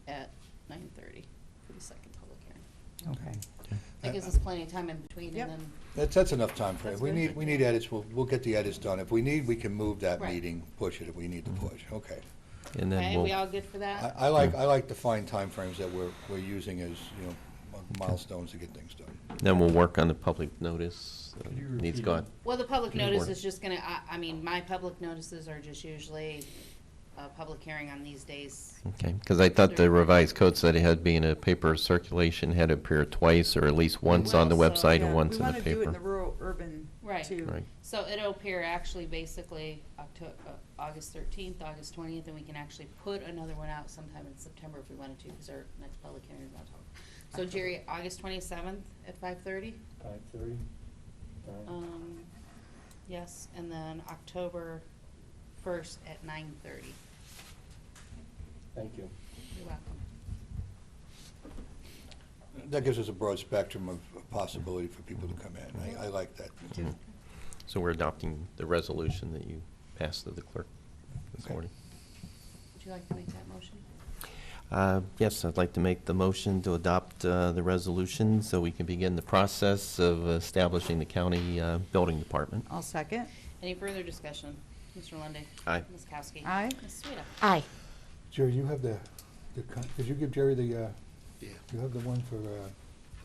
at 9:30 for the second public hearing. Okay. That gives us plenty of time in between, Yep. and then, That's enough time for it. That's We good. need edits, we'll get the edits done. If we need, we can move that Right. meeting, push it if we need to push. Okay. And then okay, we'll. we all good for that? I like defined timeframes that we're using as, milestones to get things done. Then we'll work on the public notice. Could you Needs repeat gone. it? Well, the public Good notice work. is just gonna, I mean, my public notices are just usually a public hearing on these days. Okay, because I thought the revised code said it had to be in a paper circulation, had to appear twice or at least once on the Well, so- website Yeah, and once in the We want to do it in the paper. rural, urban Right. too. Right. So it'll appear actually basically August 13th, August 20th, and we can actually put another one out sometime in September if we wanted to, because our next public hearing is not till. So Jerry, August 27th at 5:30? 5:30? Yes, and then October 1st at 9:30. Thank you. You're welcome. That gives us a broad spectrum of possibility for people to come in. I like that. Mhm. So we're adopting the resolution that you passed to the clerk this Okay. morning. Would you like to make that motion? Yes, I'd like to make the motion to adopt the resolution so we can begin the process of establishing the county building department. I'll second. Any further discussion? Mr. Lundy. Aye. Ms. Kowski? Aye. Ms. Sweda? Aye. Jerry, you have did you give Jerry the, Yeah. you have the one for The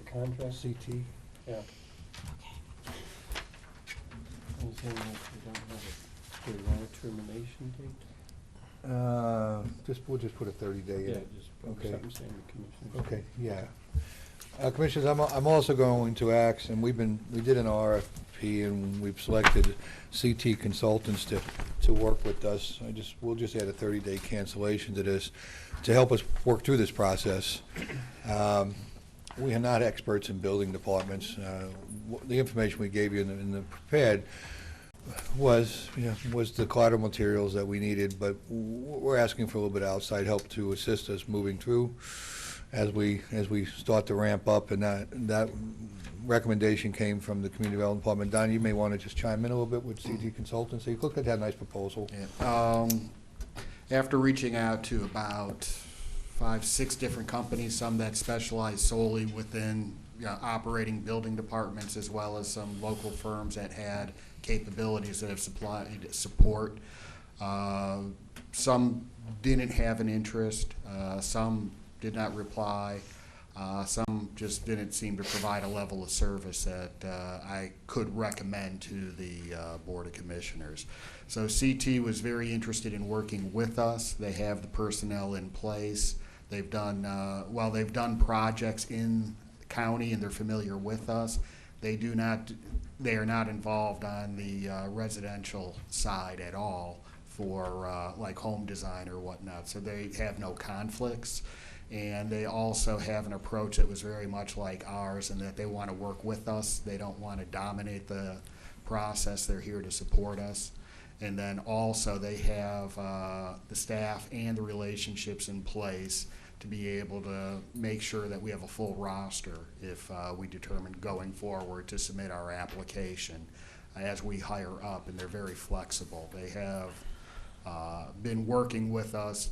contract? CT? Yeah. I'm saying that we don't have do you want a termination date? We'll just put a 30-day in Yeah, it. just put Okay. something saying the commissioners. Okay, yeah. Commissioners, I'm also going to ask, and we did an RFP, and we've selected CT consultants to work with us. We'll just add a 30-day cancellation to this to help us work through this process. We are not experts in building departments. The information we gave you in the prepared was the collateral materials that we needed, but we're asking for a little bit of outside help to assist us moving through as we start to ramp up, and that recommendation came from the Community Development Department. Don, you may want to just chime in a little bit with CT Consultancy. Look at that nice proposal. Yeah. After reaching out to about 5, 6 different companies, some that specialize solely within operating building departments, as well as some local firms that had capabilities that have supplied support. Some didn't have an interest, some did not reply, some just didn't seem to provide a level of service that I could recommend to the Board of Commissioners. So CT was very interested in working with us. They have the personnel in place. They've done, they've done projects in the county and they're familiar with us. They are not involved on the residential side at all for like home design or whatnot, so they have no conflicts. And they also have an approach that was very much like ours in that they want to work with us. They don't want to dominate the process. They're here to support us. And then also they have the staff and the relationships in place to be able to make sure that we have a full roster if we determine going forward to submit our application as we hire up, and they're very flexible. They have been working with us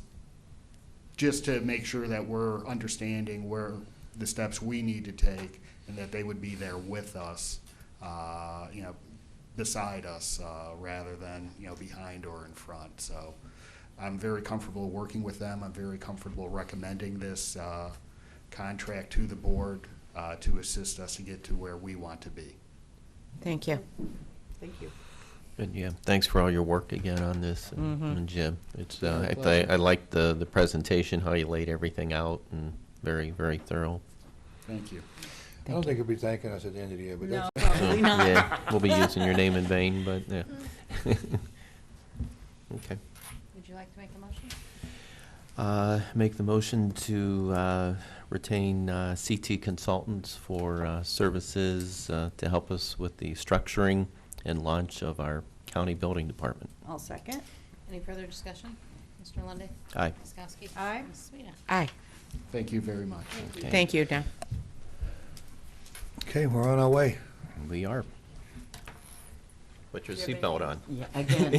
just to make sure that we're understanding where the steps we need to take and that they would be there with us, beside us rather than, behind or in front. So I'm very comfortable working with them. I'm very comfortable recommending this contract to the board to assist us to get to where we want to be. Thank you. Thank you. And yeah, thanks for all your work again on this, and Jim. It's I liked the presentation, how you laid everything out, and very, very thorough. Thank you. I don't think you'll be thanking us at the end of the year, but No, that's. probably not. Yeah, we'll be using your name in vain, but yeah. Okay. Would you like to make a motion? Make the motion to retain CT consultants for services to help us with the structuring and launch of our county building department. I'll second. Any further discussion? Mr. Lundy, Aye. Ms. Kowski? Aye. Ms. Sweda? Aye. Thank you very much. Okay. Thank you, Don. Okay, we're on our way. We are. Put your seatbelt on. Yeah, again.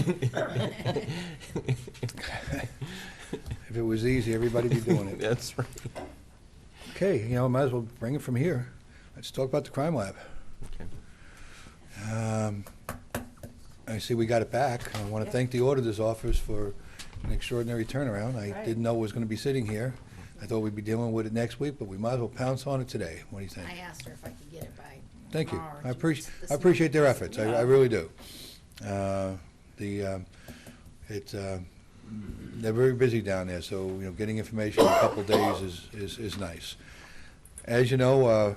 If it was easy, everybody'd be doing it. That's right. Okay, might as well bring it from here. Let's talk about the crime lab. Okay. I see we got it back. I want to thank the auditor's office for an extraordinary turnaround. I didn't know it was going to be sitting here. I thought we'd be dealing with it next week, but we might as well pounce on it today. What do you think? I asked her if I could get it by Thank you. tomorrow or I this appreciate their morning. efforts. I really do. They're very busy down there, so getting information in a couple of days is nice. As you know,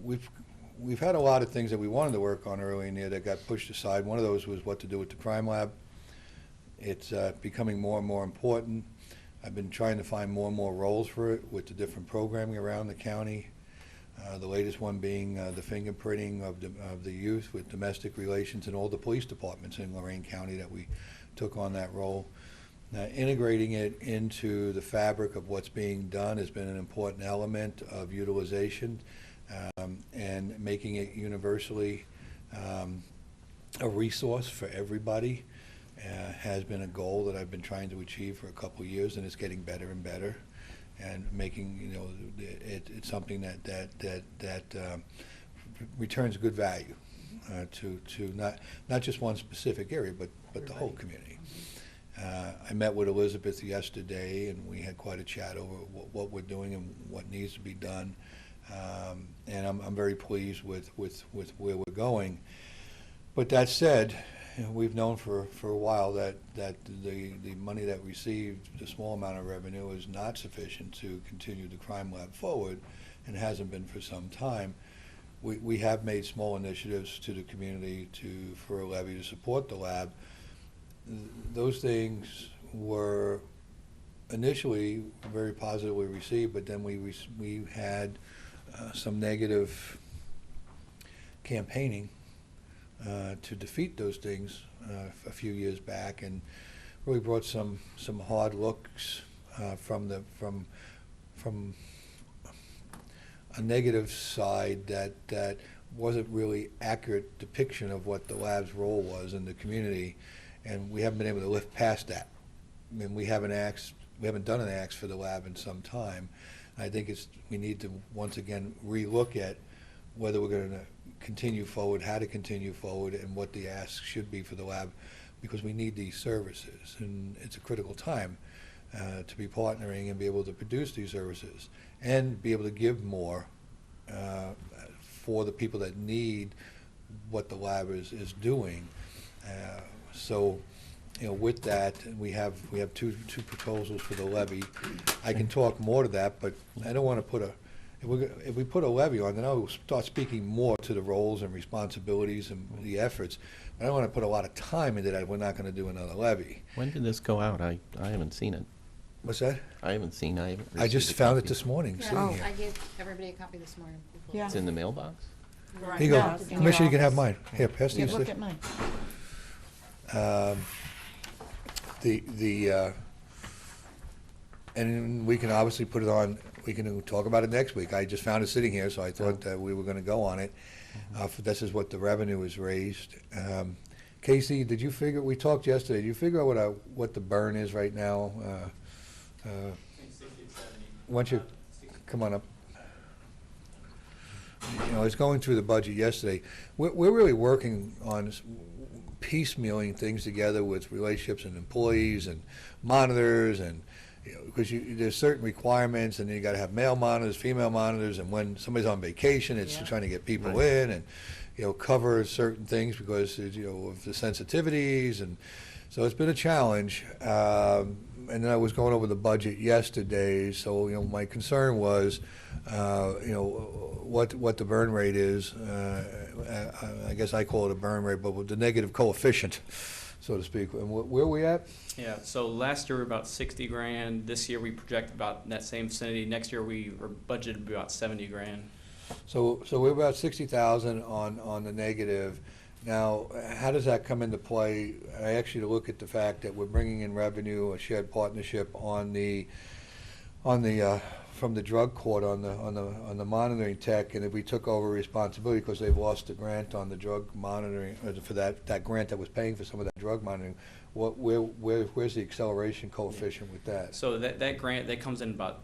we've had a lot of things that we wanted to work on early in the year that got pushed aside. One of those was what to do with the crime lab. It's becoming more and more important. I've been trying to find more and more roles for it with the different programming around the county. The latest one being the fingerprinting of the youth with domestic relations in all the police departments in Lorain County that we took on that role. Integrating it into the fabric of what's being done has been an important element of utilization, and making it universally a resource for everybody has been a goal that I've been trying to achieve for a couple of years, and it's getting better and better. And making it's something that returns good value to not just one specific area, but the whole community. I met with Elizabeth yesterday, and we had quite a chat over what we're doing and what needs to be done. And I'm very pleased with where we're going. But that said, we've known for a while that the money that received, the small amount of revenue, is not sufficient to continue the crime lab forward, and hasn't been for some time. We have made small initiatives to the community for a levy to support the lab. Those things were initially very positively received, but then we had some negative campaigning to defeat those things a few years back, and really brought some hard looks from a negative side that wasn't really accurate depiction of what the lab's role was in the community, and we haven't been able to lift past that. I mean, we haven't done an axe for the lab in some time. I think we need to once again relook at whether we're going to continue forward, how to continue forward, and what the ask should be for the lab, because we need these services, and it's a critical time to be partnering and be able to produce these services and be able to give more for the people that need what the lab is doing. So, with that, we have two proposals for the levy. I can talk more to that, but I don't want to put if we put a levy on, then I'll start speaking more to the roles and responsibilities and the efforts. I don't want to put a lot of time into that if we're not going to do another levy. When did this go out? I haven't seen it. What's that? I haven't I just found it this morning, Yeah, sitting here. I gave everybody a copy this morning. Yeah. It's in the mailbox? Here you go. Yeah, it's in your Commissioner, you can have office. mine. Here, pass Yeah, these. look at mine. And we can obviously put it on, we can talk about it next week. I just found it sitting here, so I thought that we were going to go on it. This is what the revenue is raised. Casey, did you figure, we talked yesterday, did you figure out what the burn is right now? Why don't you come on up? I was going through the budget yesterday. We're really working on piecemealing things together with relationships and employees and monitors, and because there's certain requirements, and then you got to have male monitors, female monitors, and when somebody's on vacation, it's trying to get people in, and cover certain things because, of the sensitivities, and so it's been a challenge. And then I was going over the budget yesterday, so, my concern was, what the burn rate is. I guess I call it a burn rate, but with the negative coefficient, so to speak. And where are we at? Yeah, so last year we were about 60 grand. This year we project about that same vicinity. Next year we are budgeted about 70 grand. So we're about 60,000 on the negative. Now, how does that come into play? I actually look at the fact that we're bringing in revenue, a shared partnership on the from the drug court on the monitoring tech, and if we took over responsibility because they've lost the grant on the drug monitoring for that grant that was paying for some of that drug monitoring, where's the acceleration coefficient with that? So that grant that comes in about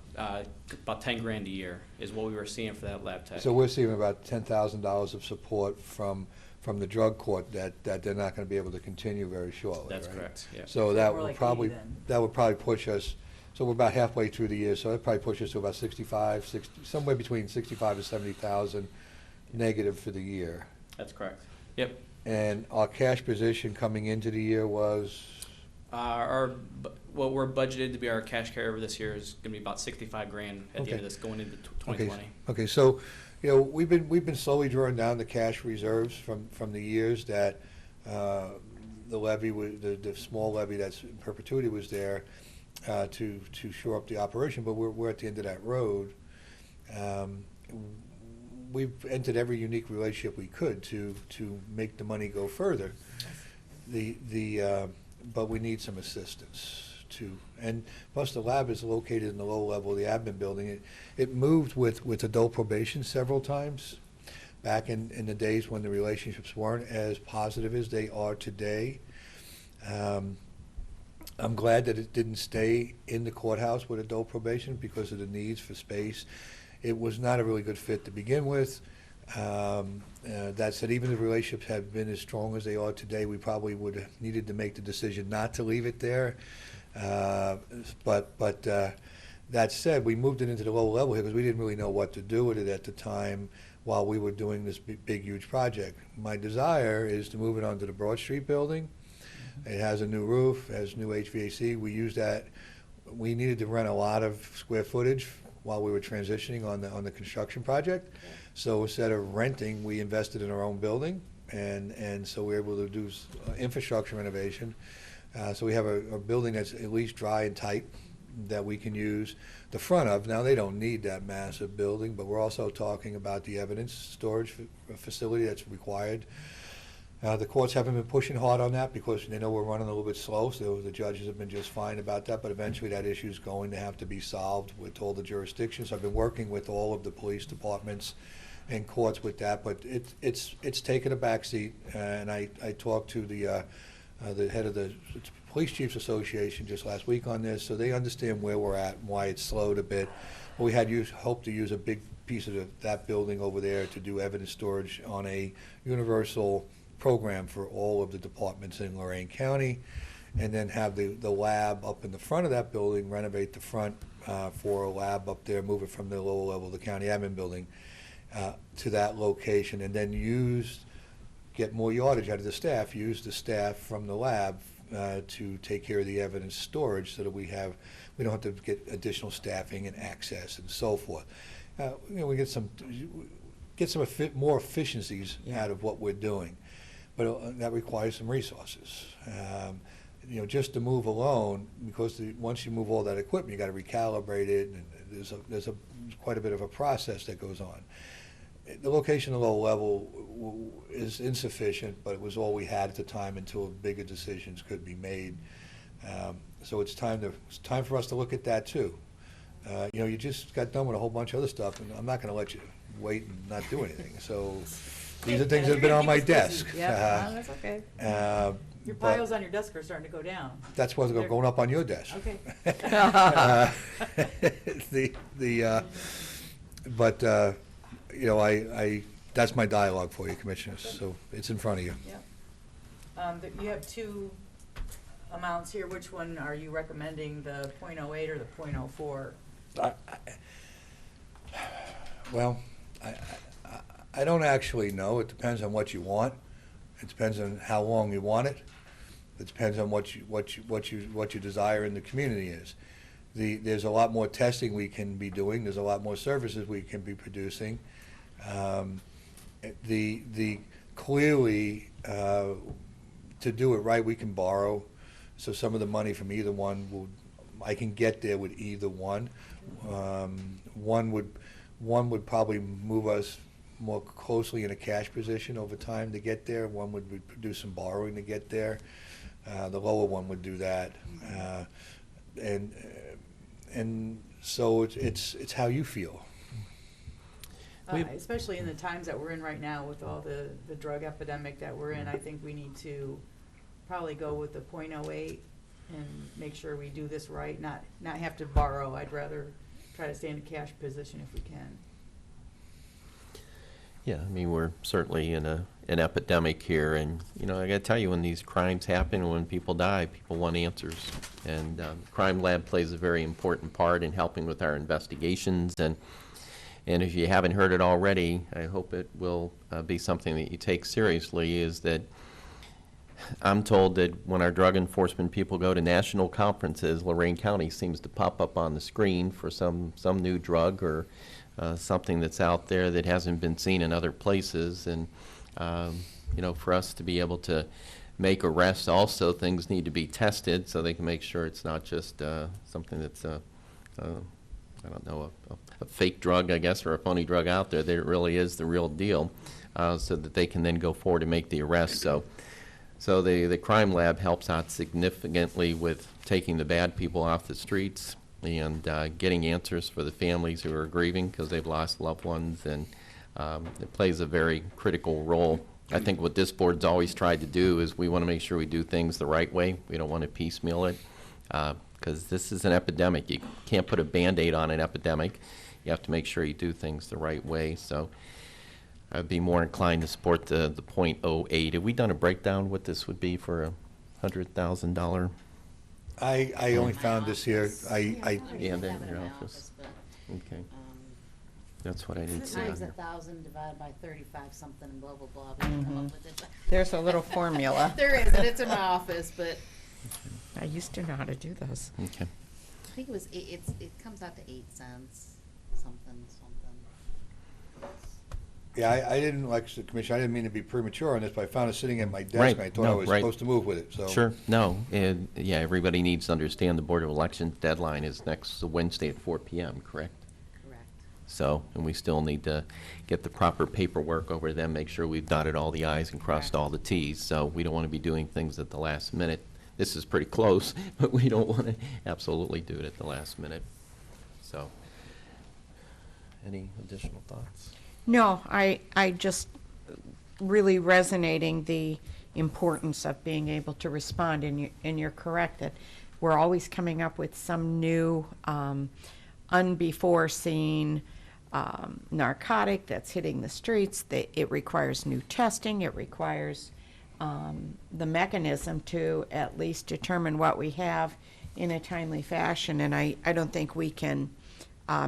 10 grand a year is what we were seeing for that lab tech. So we're seeing about $10,000 of support from the drug court that they're not going to be able to continue very shortly. That's right? correct. Yeah. So that More would like probably 80 then. that would probably push us. So we're about halfway through the year. So that probably push us to about 65, 60, somewhere between 65 to 70,000 negative for the year. That's correct. Yep. And our cash position coming into the year was. What we're budgeted to be our cash carryover this year is going to be about 65 grand at the end of this going into 2020. Okay. So, we've been slowly drawing down the cash reserves from the years that the levy was the small levy that's in perpetuity was there to shore up the operation. But we're at the end of that road. We've entered every unique relationship we could to make the money go further. But we need some assistance too. And plus the lab is located in the low level of the admin building. It moved with adult probation several times back in the days when the relationships weren't as positive as they are today. I'm glad that it didn't stay in the courthouse with adult probation because of the needs for space. It was not a really good fit to begin with. That said, even if relationships have been as strong as they are today, we probably would have needed to make the decision not to leave it there. But that said, we moved it into the lower level here because we didn't really know what to do with it at the time while we were doing this big, huge project. My desire is to move it onto the Broad Street building. It has a new roof, has new HVAC. We use that. We needed to rent a lot of square footage while we were transitioning on the construction project. So instead of renting, we invested in our own building, and so we were able to do infrastructure renovation. So we have a building that's at least dry and tight that we can use the front of. Now, they don't need that massive building, but we're also talking about the evidence storage facility that's required. The courts haven't been pushing hard on that because they know we're running a little bit slow, so the judges have been just fine about that, but eventually that issue is going to have to be solved with all the jurisdictions. I've been working with all of the police departments and courts with that, but it's taken a backseat, and I talked to the head of the Police Chiefs Association just last week on this, so they understand where we're at and why it's slowed a bit. We had hoped to use a big piece of that building over there to do evidence storage on a universal program for all of the departments in Lorain County, and then have the lab up in the front of that building, renovate the front for a lab up there, move it from the lower level of the county admin building to that location, and then get more yardage out of the staff, use the staff from the lab to take care of the evidence storage so that we don't have to get additional staffing and access and so forth. We get some more efficiencies out of what we're doing. But that requires some resources. Just to move alone, because once you move all that equipment, you got to recalibrate it, and there's quite a bit of a process that goes on. The location at low level is insufficient, but it was all we had at the time until bigger decisions could be made. So it's time for us to look at that too. You just got done with a whole bunch of other stuff, and I'm not going to let you wait and not do anything. So. These are things that have been on my desk. Yeah, that's okay. Your piles on your desk are starting to go down. That's what's going up on your desk. Okay. That's my dialogue for you, Commissioners. So it's in front of you. Yeah. You have two amounts here. Which one are you recommending, the .08 or the .04? Well, I don't actually know. It depends on what you want. It depends on how long you want it. It depends on what you desire in the community is. There's a lot more testing we can be doing. There's a lot more services we can be producing. Clearly, to do it right, we can borrow. So some of the money from either one I can get there with either one. One would probably move us more closely in a cash position over time to get there. One would do some borrowing to get there. The lower one would do that. And so it's how you feel. Especially in the times that we're in right now with all the drug epidemic that we're in, I think we need to probably go with the .08 and make sure we do this right, not have to borrow. I'd rather try to stay in a cash position if we can. Yeah, I mean, we're certainly in an epidemic here, and, you know, I gotta tell you, when these crimes happen, when people die, people want answers. And Crime Lab plays a very important part in helping with our investigations, and if you haven't heard it already, I hope it will be something that you take seriously, is that I'm told that when our drug enforcement people go to national conferences, Lorain County seems to pop up on the screen for some new drug or something that's out there that hasn't been seen in other places. And you know, for us to be able to make arrests, also things need to be tested so they can make sure it's not just something that's I don't know, a fake drug, I guess, or a phony drug out there, that it really is the real deal, so that they can then go forward and make the arrest. So the Crime Lab helps out significantly with taking the bad people off the streets and getting answers for the families who are grieving because they've lost loved ones, and it plays a very critical role. I think what this board's always tried to do is we want to make sure we do things the right way. We don't want to piecemeal it, because this is an epidemic. You can't put a Band-Aid on an epidemic. You have to make sure you do things the right way. So I'd be more inclined to support the .08. Have we done a breakdown what this would be for a $100,000? I only found this here. Yeah, they're in your office. Okay. That's what I need to see on Times here. 1,000 divided by 35 something and blah, blah, blah. We can come up with it. There's a little formula. There is, and it's in my office, but I used to know how to do those. Okay. I think it was, it comes out to 8 cents, something. Yeah, I didn't, like the commissioner, I didn't mean to be premature on this, but I found it sitting at my desk, Right. and I thought No, I was right. supposed to move with it, so. Sure. No. And yeah, everybody needs to understand the Board of Elections deadline is next Wednesday at 4 p.m., correct? Correct. So, and we still need to get the proper paperwork over to them, make sure we've dotted all the i's and crossed all the t's. So we don't want to be doing things at the last minute. This is pretty close, but we don't want to absolutely do it at the last minute. So, any additional thoughts? No, I just really resonating the importance of being able to respond, and you're correct that we're always coming up with some new unbefore-seen narcotic that's hitting the streets. It requires new testing. It requires the mechanism to at least determine what we have in a timely fashion, and I don't think we can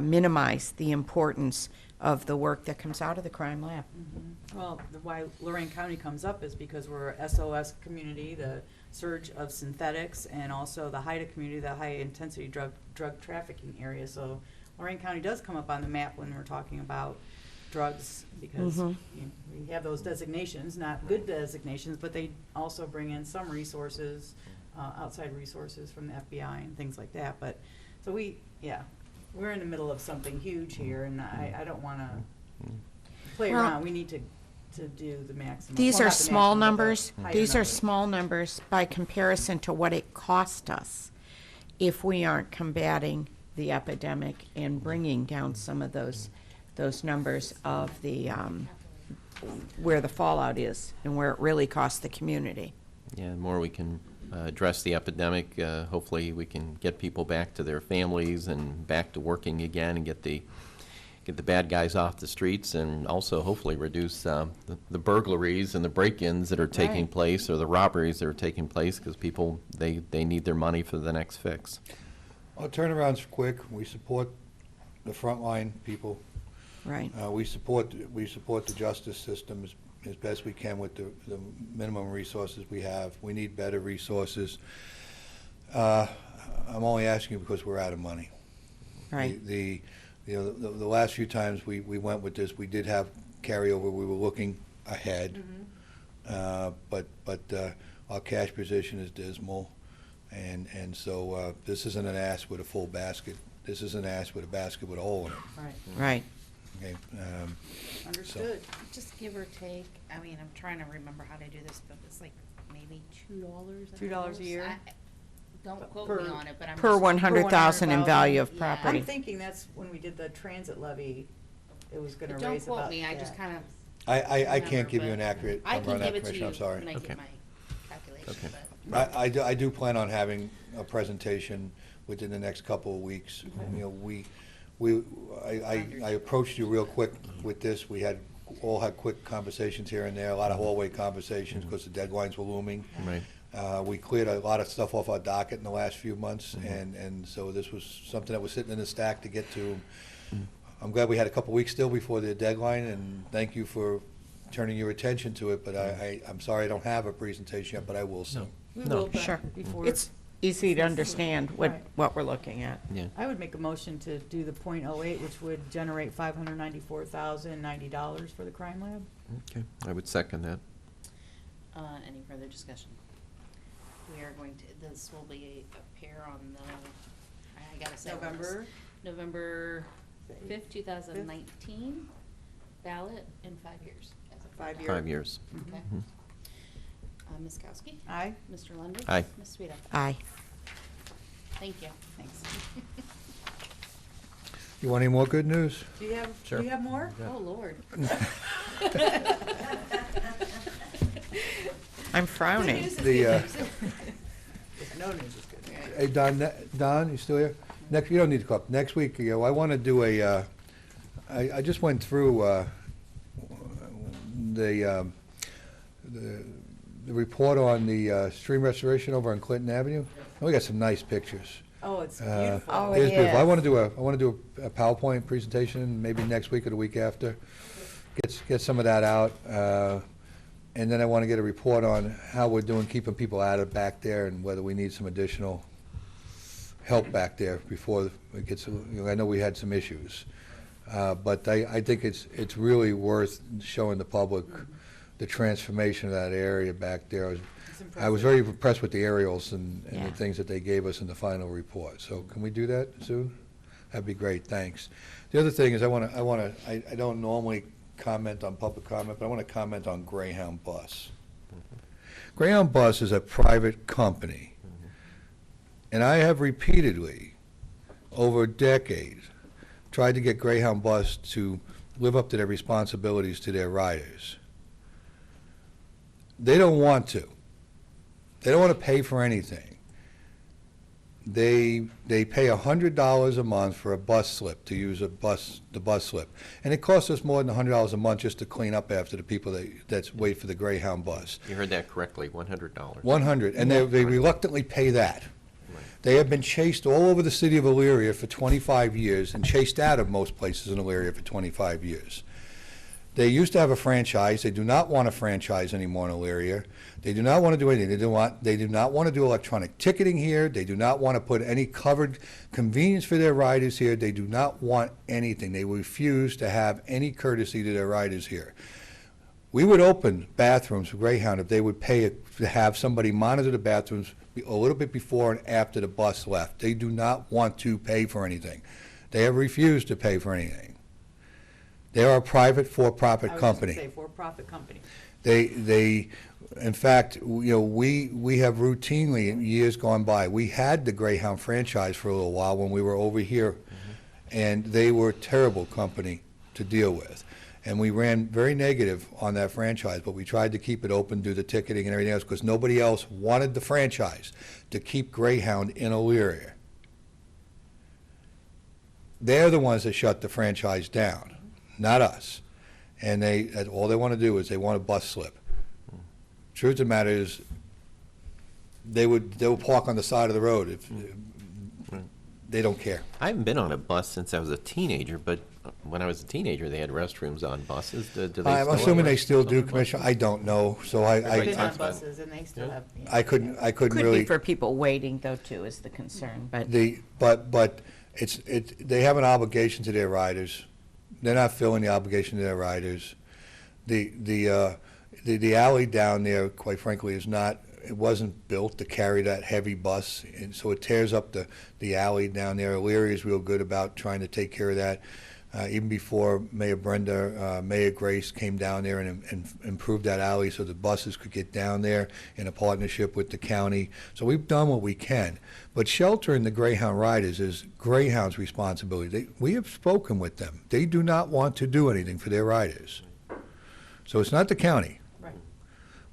minimize the importance of the work that comes out of the Crime Lab. Well, why Lorain County comes up is because we're a SOS community, the surge of synthetics, and also the HIDTA community, the high-intensity drug trafficking area. So Lorain County does come up on the map when we're talking about drugs, because we have those designations, not good designations, but they also bring in some resources, outside resources from the FBI and things like that. But so we're in the middle of something huge here, and I don't want to play Well, around. We need to do the maximum. These Well, are not the small maximum, but the numbers. higher These are numbers. small numbers by comparison to what it cost us if we aren't combating the epidemic and bringing down some of those numbers of the where the fallout is and where it really costs the community. Yeah, the more we can address the epidemic, hopefully we can get people back to their families and back to working again, and get the bad guys off the streets, and also hopefully reduce the burglaries and the break-ins that are taking Right. place, or the robberies that are taking place, because people, they need their money for the next fix. Well, turnaround's quick. We support the frontline people. Right. We support the justice system as best we can with the minimum resources we have. We need better resources. I'm only asking you because we're out of money. Right. The last few times we went with this, we did have carryover. We were looking ahead, but our cash position is dismal, and so this isn't an ass with a full basket. This is an ass with a basket with a hole in it. Right. Right. Okay. Understood. Just give or take, I mean, I'm trying to remember how to do this, but it's like maybe $2. $2 a year? Don't quote Per- me on it, but I'm Per just. 100,000 in value of Yeah. property. I'm thinking that's when we did the transit levy, it was gonna But raise don't about. quote me, I that. just kind of. I can't give you an accurate I number on can that, give it to Commissioner, you I'm sorry. when I Okay. get my calculation, but. I do plan on having a presentation within the next couple of weeks. You know, I approached you real quick with this. We all had quick conversations here and there, a lot of hallway conversations because the deadlines were looming. Right. We cleared a lot of stuff off our docket in the last few months, and so this was something that was sitting in the stack to get to. I'm glad we had a couple weeks still before the deadline, and thank you for turning your attention to it, but I'm sorry I don't have a presentation yet, but I will soon. We No. will, but Sure. before. It's easy to understand Right. what we're looking at. Yeah. I would make a motion to do the .08, which would generate $594,090 for the crime lab. Okay, I would second that. Any further discussion? We are going to, this will be appear on the, I gotta say. November 5th, 2019 ballot in 5 years. As of 5 years. 5 years. Okay. Mhm. Ms. Kowski? Aye. Mr. Lundy. Aye. Ms. Sweda? Aye. Thank you. Thanks. You want any more good news? Do you have, Sure. do you have more? Oh, Lord. I'm frowning. No news is good. Hey, Don, you still here? You don't need to come up. Next week, I want to do I just went through the report on the stream restoration over on Clinton Avenue. And we got some nice pictures. Oh, it's beautiful. Oh, It is it beautiful. I is. want to do a PowerPoint presentation, maybe next week or the week after. Get some of that out. And then I want to get a report on how we're doing keeping people out of back there and whether we need some additional help back there before it gets, I know we had some issues. But I think it's really worth showing the public the transformation of that area back there. I was very impressed with the aerials and Yeah. the things that they gave us in the final report. So can we do that, Sue? That'd be great, thanks. The other thing is I don't normally comment on public comment, but I want to comment on Greyhound Bus. Greyhound Bus is a private company, and I have repeatedly, over decades, tried to get Greyhound Bus to live up to their responsibilities to their riders. They don't want to. They don't want to pay for anything. They pay $100 a month for a bus slip, to use the bus slip. And it costs us more than $100 a month just to clean up after the people that wait for the Greyhound bus. You heard that correctly, $100. $100, and they reluctantly pay that. They have been chased all over the city of Elyria for 25 years and chased out of most places in Elyria for 25 years. They used to have a franchise. They do not want a franchise anymore in Elyria. They do not want to do anything. They do not want to do electronic ticketing here. They do not want to put any covered convenience for their riders here. They do not want anything. They refuse to have any courtesy to their riders here. We would open bathrooms for Greyhound if they would pay to have somebody monitor the bathrooms a little bit before and after the bus left. They do not want to pay for anything. They have refused to pay for anything. They are a private, for-profit company. I was just gonna say, for-profit company. They, in fact, we have routinely, in years gone by, we had the Greyhound franchise for a little while when we were over here, and they were a terrible company to deal with. And we ran very negative on that franchise, but we tried to keep it open, do the ticketing and everything else, because nobody else wanted the franchise to keep Greyhound in Elyria. They're the ones that shut the franchise down, not us. And all they want to do is they want a bus slip. Truth of the matter is, they will park on the side of the road. they don't care. I haven't been on a bus since I was a teenager, but when I was a teenager, they had restrooms on buses. Do they I'm still assuming have they still restrooms do, on buses? Commissioner. I don't know, so I've Everybody been on talks about- buses and they still Yeah. have. I couldn't Could really. be for people waiting though too is the concern, but. But they have an obligation to their riders. They're not filling the obligation to their riders. The alley down there, quite frankly, it wasn't built to carry that heavy bus, and so it tears up the alley down there. Elyria is real good about trying to take care of that. Even before Mayor Brenda, Mayor Grace came down there and improved that alley so the buses could get down there in a partnership with the county. So we've done what we can. But sheltering the Greyhound riders is Greyhound's responsibility. We have spoken with them. They do not want to do anything for their riders. So it's not the county. Right.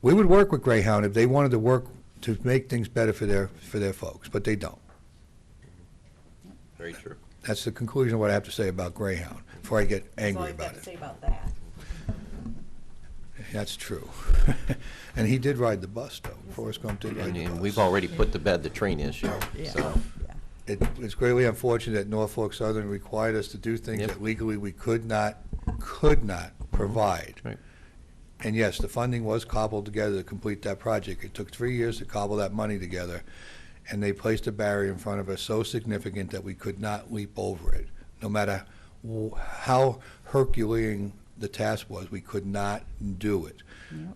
We would work with Greyhound if they wanted to work to make things better for their folks, but they don't. Very true. That's the conclusion of what I have to say about Greyhound, before I get That's all angry you've got about to it. say about that. That's true. And he did ride the bus, though. Forrest Gump did ride the And bus. we've already put to bed the train issue, Yeah. so. It's greatly unfortunate that Norfolk Southern required us to do things Yep. that legally we could not provide. Right. And yes, the funding was cobbled together to complete that project. It took 3 years to cobble that money together, and they placed a barrier in front of us so significant that we could not leap over it. No matter how Herculean the task was, we could not do it. Yep.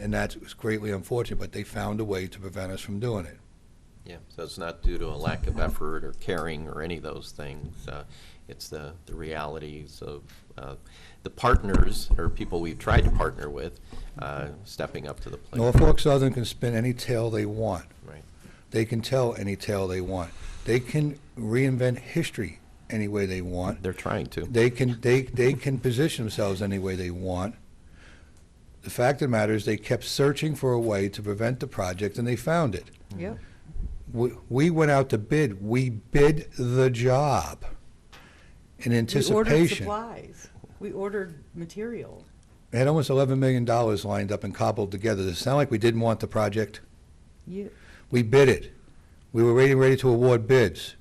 And that was greatly unfortunate, but they found a way to prevent us from doing it. Yeah, so it's not due to a lack of effort or caring or any of those things. It's the realities of the partners or people we've tried to partner with stepping up to the plate. Norfolk Southern can spin any tale they want. Right. They can tell any tale they want. They can reinvent history any way they want. They're trying to. They can position themselves any way they want. The fact of the matter is they kept searching for a way to prevent the project, and they found it. Yep. We went out to bid. We bid the job in We ordered anticipation. supplies. We ordered material. We had almost $11 million lined up and cobbled together. Does it sound like we didn't want the project? You, We bid it. We were ready to award bids.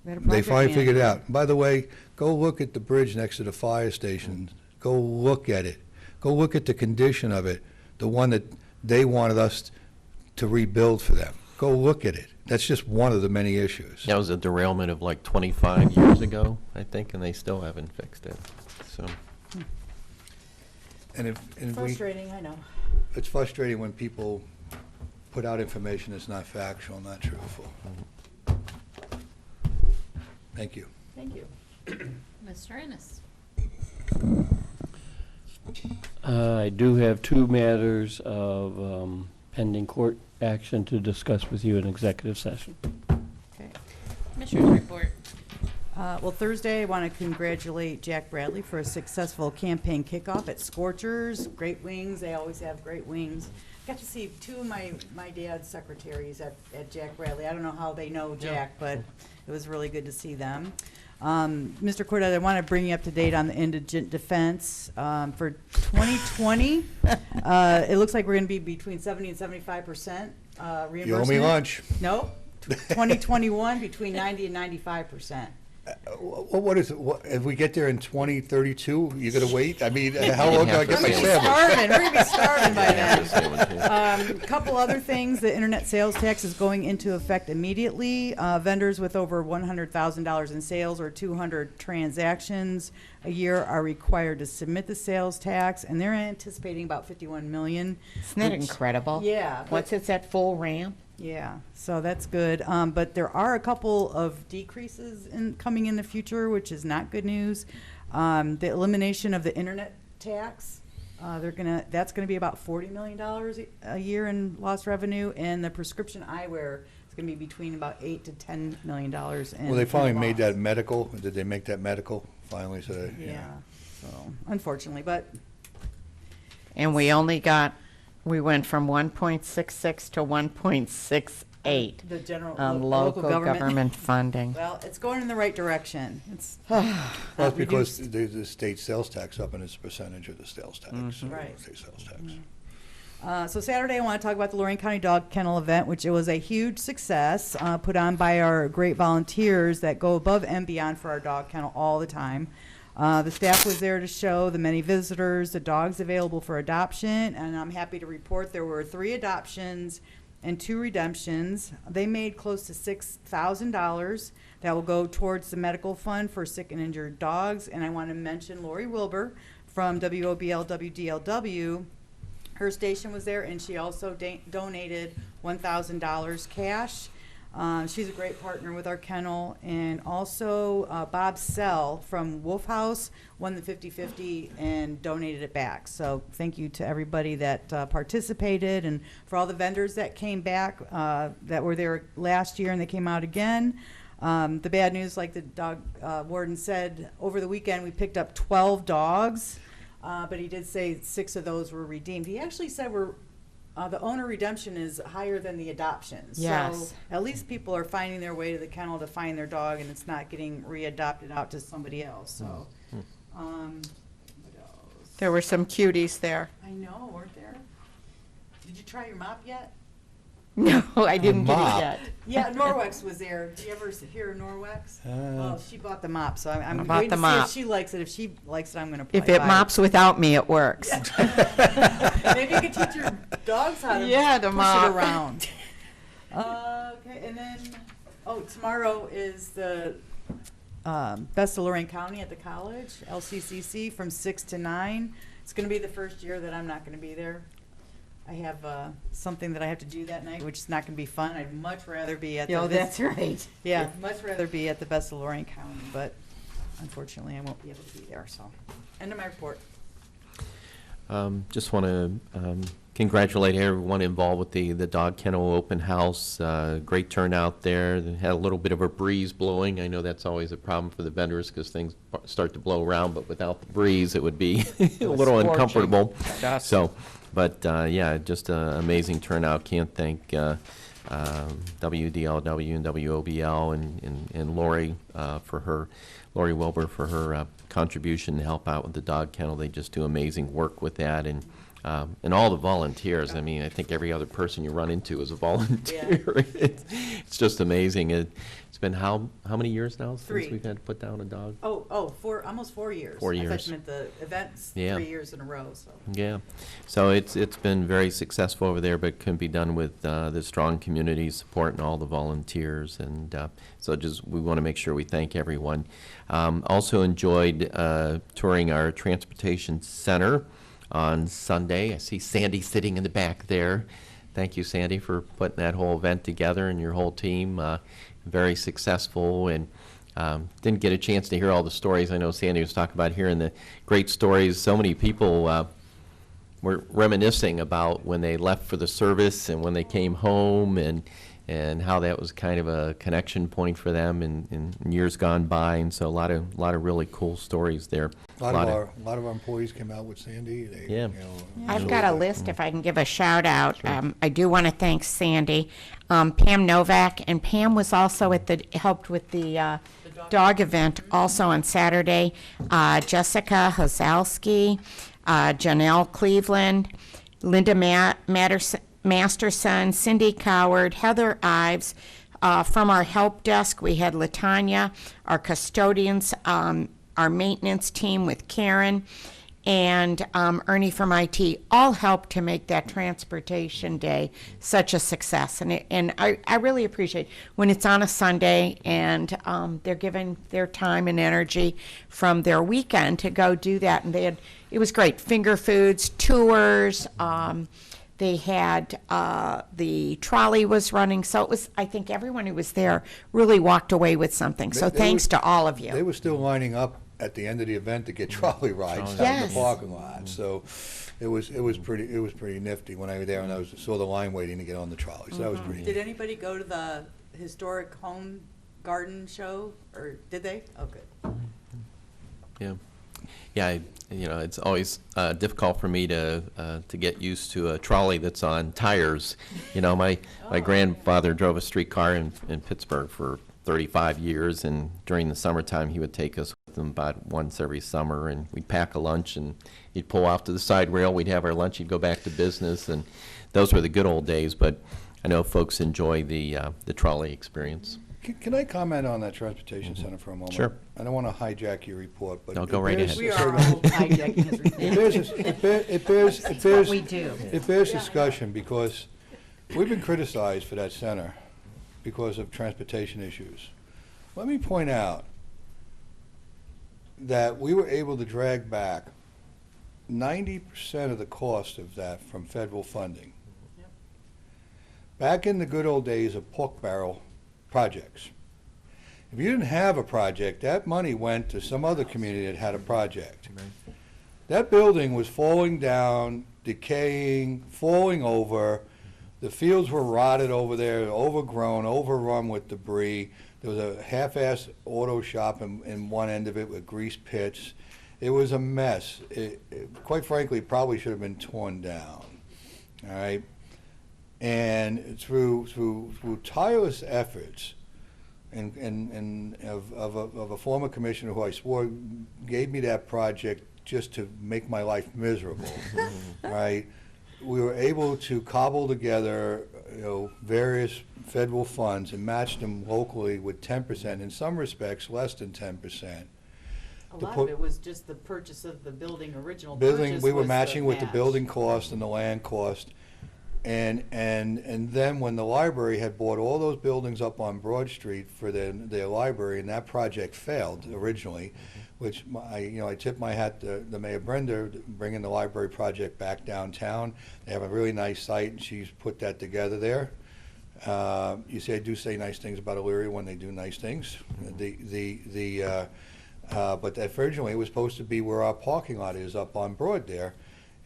we had a They project finally figured it manager. out. By the way, go look at the bridge next to the fire station. Go look at it. Go look at the condition of it, the one that they wanted us to rebuild for them. Go look at it. That's just one of the many issues. That was a derailment of like 25 years ago, I think, and they still haven't fixed it, so. And Frustrating, I know. it's frustrating when people put out information that's not factual, not truthful. Thank you. Thank you. Mr. Ennis. I do have two matters of pending court action to discuss with you in executive session. Okay. Commissioners report. Well, Thursday, I want to congratulate Jack Bradley for a successful campaign kickoff at Scorchers. Great wings. They always have great wings. Got to see two of my dad's secretaries at Jack Bradley. I don't know how they know Jack, but it was really good to see them. Mr. Cortez, I want to bring you up to date on the indigent defense. For 2020, it looks like we're going to be between 70 and 75% reimbursement. You owe me lunch. Nope. 2021, between 90 and 95%. What is it? If we get there in 2032, you're going to wait? I mean, how long do I get my We're sandwich? going to be starving by Yeah, then. Couple other things, the internet sales tax is going into effect immediately. Vendors with over $100,000 in sales or 200 transactions a year are required to submit the sales tax, and they're anticipating about 51 million. Isn't that which- incredible? Yeah. but- Once it's at full ramp, Yeah, so that's good. But there are a couple of decreases coming in the future, which is not good news. The elimination of the internet tax, that's gonna be about $40 million a year in lost revenue, and the prescription eyewear is gonna be between about $8 to $10 million in. Well, they finally in made loss. that medical. Did they make that medical finally? So that, Yeah, so unfortunately, but and we went from 1.66 to 1.68 the general on local government funding. Well, it's going in the right direction. It's Well, it's because reduced. the state sales tax up and it's a percentage of the sales tax. Mhm. Right. State sales tax. So Saturday, I want to talk about the Lorain County Dog Kennel event, which it was a huge success, put on by our great volunteers that go above and beyond for our dog kennel all the time. The staff was there to show the many visitors, the dogs available for adoption, and I'm happy to report there were 3 adoptions and 2 redemptions. They made close to $6,000 that will go towards the medical fund for sick and injured dogs. And I want to mention Lori Wilbur from WOBL WDLW. Her station was there, and she also donated $1,000 cash. She's a great partner with our kennel. And also Bob Sell from Wolf House won the 50-50 and donated it back. So thank you to everybody that participated, and for all the vendors that came back that were there last year and they came out again. The bad news, like the dog warden said, over the weekend we picked up 12 dogs, but he did say 6 of those were redeemed. He actually said the owner redemption is higher than the adoptions. Yes. So at least people are finding their way to the kennel to find their dog, and it's not getting readopted out to somebody else. So, what else? There were some cuties there. I know, weren't there? Did you try your mop yet? No, I didn't get mop? it yet. Yeah, Norwex was there. Did you ever hear of Norwex? Well, she bought the mop, so I'm bought waiting the to mop. see if she likes it. If she likes it, I'm going to If it mops without me, it works. Maybe you could teach your dogs how to to push mop. it around. Okay, and then, tomorrow is the Best of Lorain County at the college, LCCC, from 6 to 9. It's going to be the first year that I'm not going to be there. I have something that I have to do that night, which is not going to be fun. I'd much rather be at the that's right. Yeah, much rather be at the Best of Lorain County, but unfortunately I won't be able to be there, so. End of my report. Just want to congratulate everyone involved with the dog kennel open house. Great turnout there. They had a little bit of a breeze blowing. I know that's always a problem for the vendors because things start to blow around, but without the breeze, it would be a little scorching. uncomfortable. Dust. So, but yeah, just an amazing turnout. Can't thank WDLW and WOBL and Lori Lori Wilbur for her contribution to help out with the dog kennel. They just do amazing work with that, and all the volunteers. I mean, I think every other person you run into is a volunteer. Yeah. It's just amazing. It's been how many years now since 3. we've had to put down a dog? Almost 4 years. 4 I years. thought you meant the events 3 years in a row, so. Yeah, so it's been very successful over there, but it can be done with the strong community support and all the volunteers, and so we want to make sure we thank everyone. Also enjoyed touring our transportation center on Sunday. I see Sandy sitting in the back there. Thank you, Sandy, for putting that whole event together, and your whole team. Very successful, and didn't get a chance to hear all the stories. I know Sandy was talking about hearing the great stories. So many people were reminiscing about when they left for the service and when they came home, and how that was kind of a connection point for them in years gone by. And so a lot of really cool stories there. A lot of our employees came out with Sandy. Yeah. I've got a list if I can give a shout out. Sure. I do want to thank Sandy, Pam Novak, and Pam was also helped with the dog event also on Saturday. Jessica Hozalski, Janelle Cleveland, Linda Masterson, Cindy Coward, Heather Ives. From our help desk, we had Latanya, our custodians, our maintenance team with Karen, and Ernie from IT, all helped to make that transportation day such a success. And I really appreciate when it's on a Sunday and they're giving their time and energy from their weekend to go do that. And it was great. Finger foods, tours, they had, the trolley was running, so it was, I think everyone who was there really walked away with something. So thanks to all of you. They were still lining up at the end of the event to get trolley rides out in the parking lot. So it was pretty nifty when I was there, and I saw the line waiting to get on the trolley. So that was pretty neat. Did anybody go to the historic home garden show, or did they? Oh, good. Yeah. Yeah, it's always difficult for me to get used to a trolley that's on tires. My grandfather drove a streetcar in Pittsburgh for 35 years, and during the summertime he would take us them about once every summer, and we'd pack a lunch, and he'd pull off to the side rail. We'd have our lunch. He'd go back to business, and those were the good old days. But I know folks enjoy the trolley experience. Can I comment on that transportation center for a moment? Sure. I don't want to hijack your report, but No, go right ahead. We are all hijacking his report. It bears discussion because we've been criticized for that center because of transportation issues. Let me point out that we were able to drag back 90% of the cost of that from federal funding. Back in the good old days of pork barrel projects. If you didn't have a project, that money went to some other community that had a project. That building was falling down, decaying, falling over. The fields were rotted over there, overgrown, overrun with debris. There was a half-assed auto shop in one end of it with grease pits. It was a mess. Quite frankly, it probably should have been torn down. All right? And through tireless efforts and of a former commissioner who I swore gave me that project just to make my life miserable, right? We were able to cobble together, various federal funds and match them locally with 10%, in some respects less than 10%. A lot of it was just the purchase of the building, original Building, purchase we were was matching with the match. building cost and the land cost. And then when the library had bought all those buildings up on Broad Street for their library, and that project failed originally, which I tip my hat to the Mayor Brenda bringing the library project back downtown. They have a really nice site, and she's put that together there. You see, I do say nice things about Elyria when they do nice things. But that originally it was supposed to be where our parking lot is up on Broad there.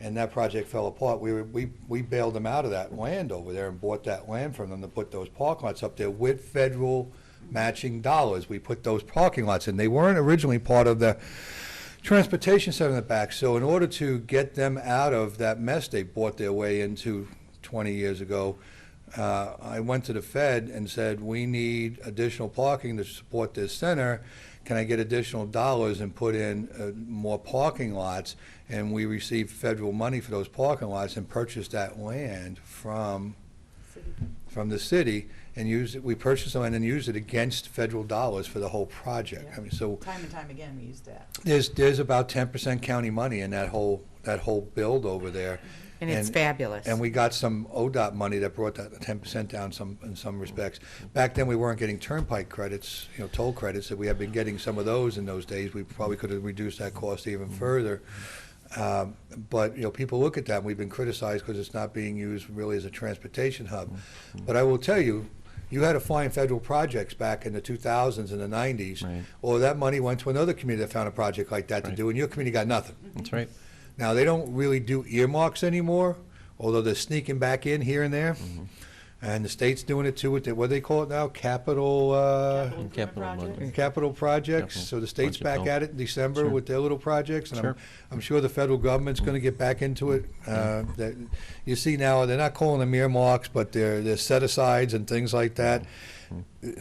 And that project fell apart. We bailed them out of that land over there and bought that land from them to put those parking lots up there with federal matching dollars. We put those parking lots in. They weren't originally part of the transportation center in the back. So in order to get them out of that mess they bought their way into 20 years ago, I went to the Fed and said, we need additional parking to support this center. Can I get additional dollars and put in more parking lots? And we received federal money for those parking lots and purchased that land from the city and used it. We purchased the land and used it against federal dollars for the whole project. Yeah. I mean, so Time and time again, we used that. there's about 10% county money in that whole build over there. And it's fabulous. And we got some ODOT money that brought that 10% down in some respects. Back then, we weren't getting turnpike credits, toll credits. If we had been getting some of those in those days, we probably could have reduced that cost even further. But people look at that, and we've been criticized because it's not being used really as a transportation hub. But I will tell you, you had to find federal projects back in the 2000s and the 90s. Right. Or that money went to another community that found a project like that to do, and your community got nothing. That's right. Now, they don't really do earmarks anymore, although they're sneaking back in here and there. And the state's doing it too with what do they call it now? Capital projects. So the state's budget back bill. at it in December Sure. with their little projects. And Sure. I'm sure the federal government's going to get back into it. That you see now, they're not calling them earmarks, but they're set-asides and things like that.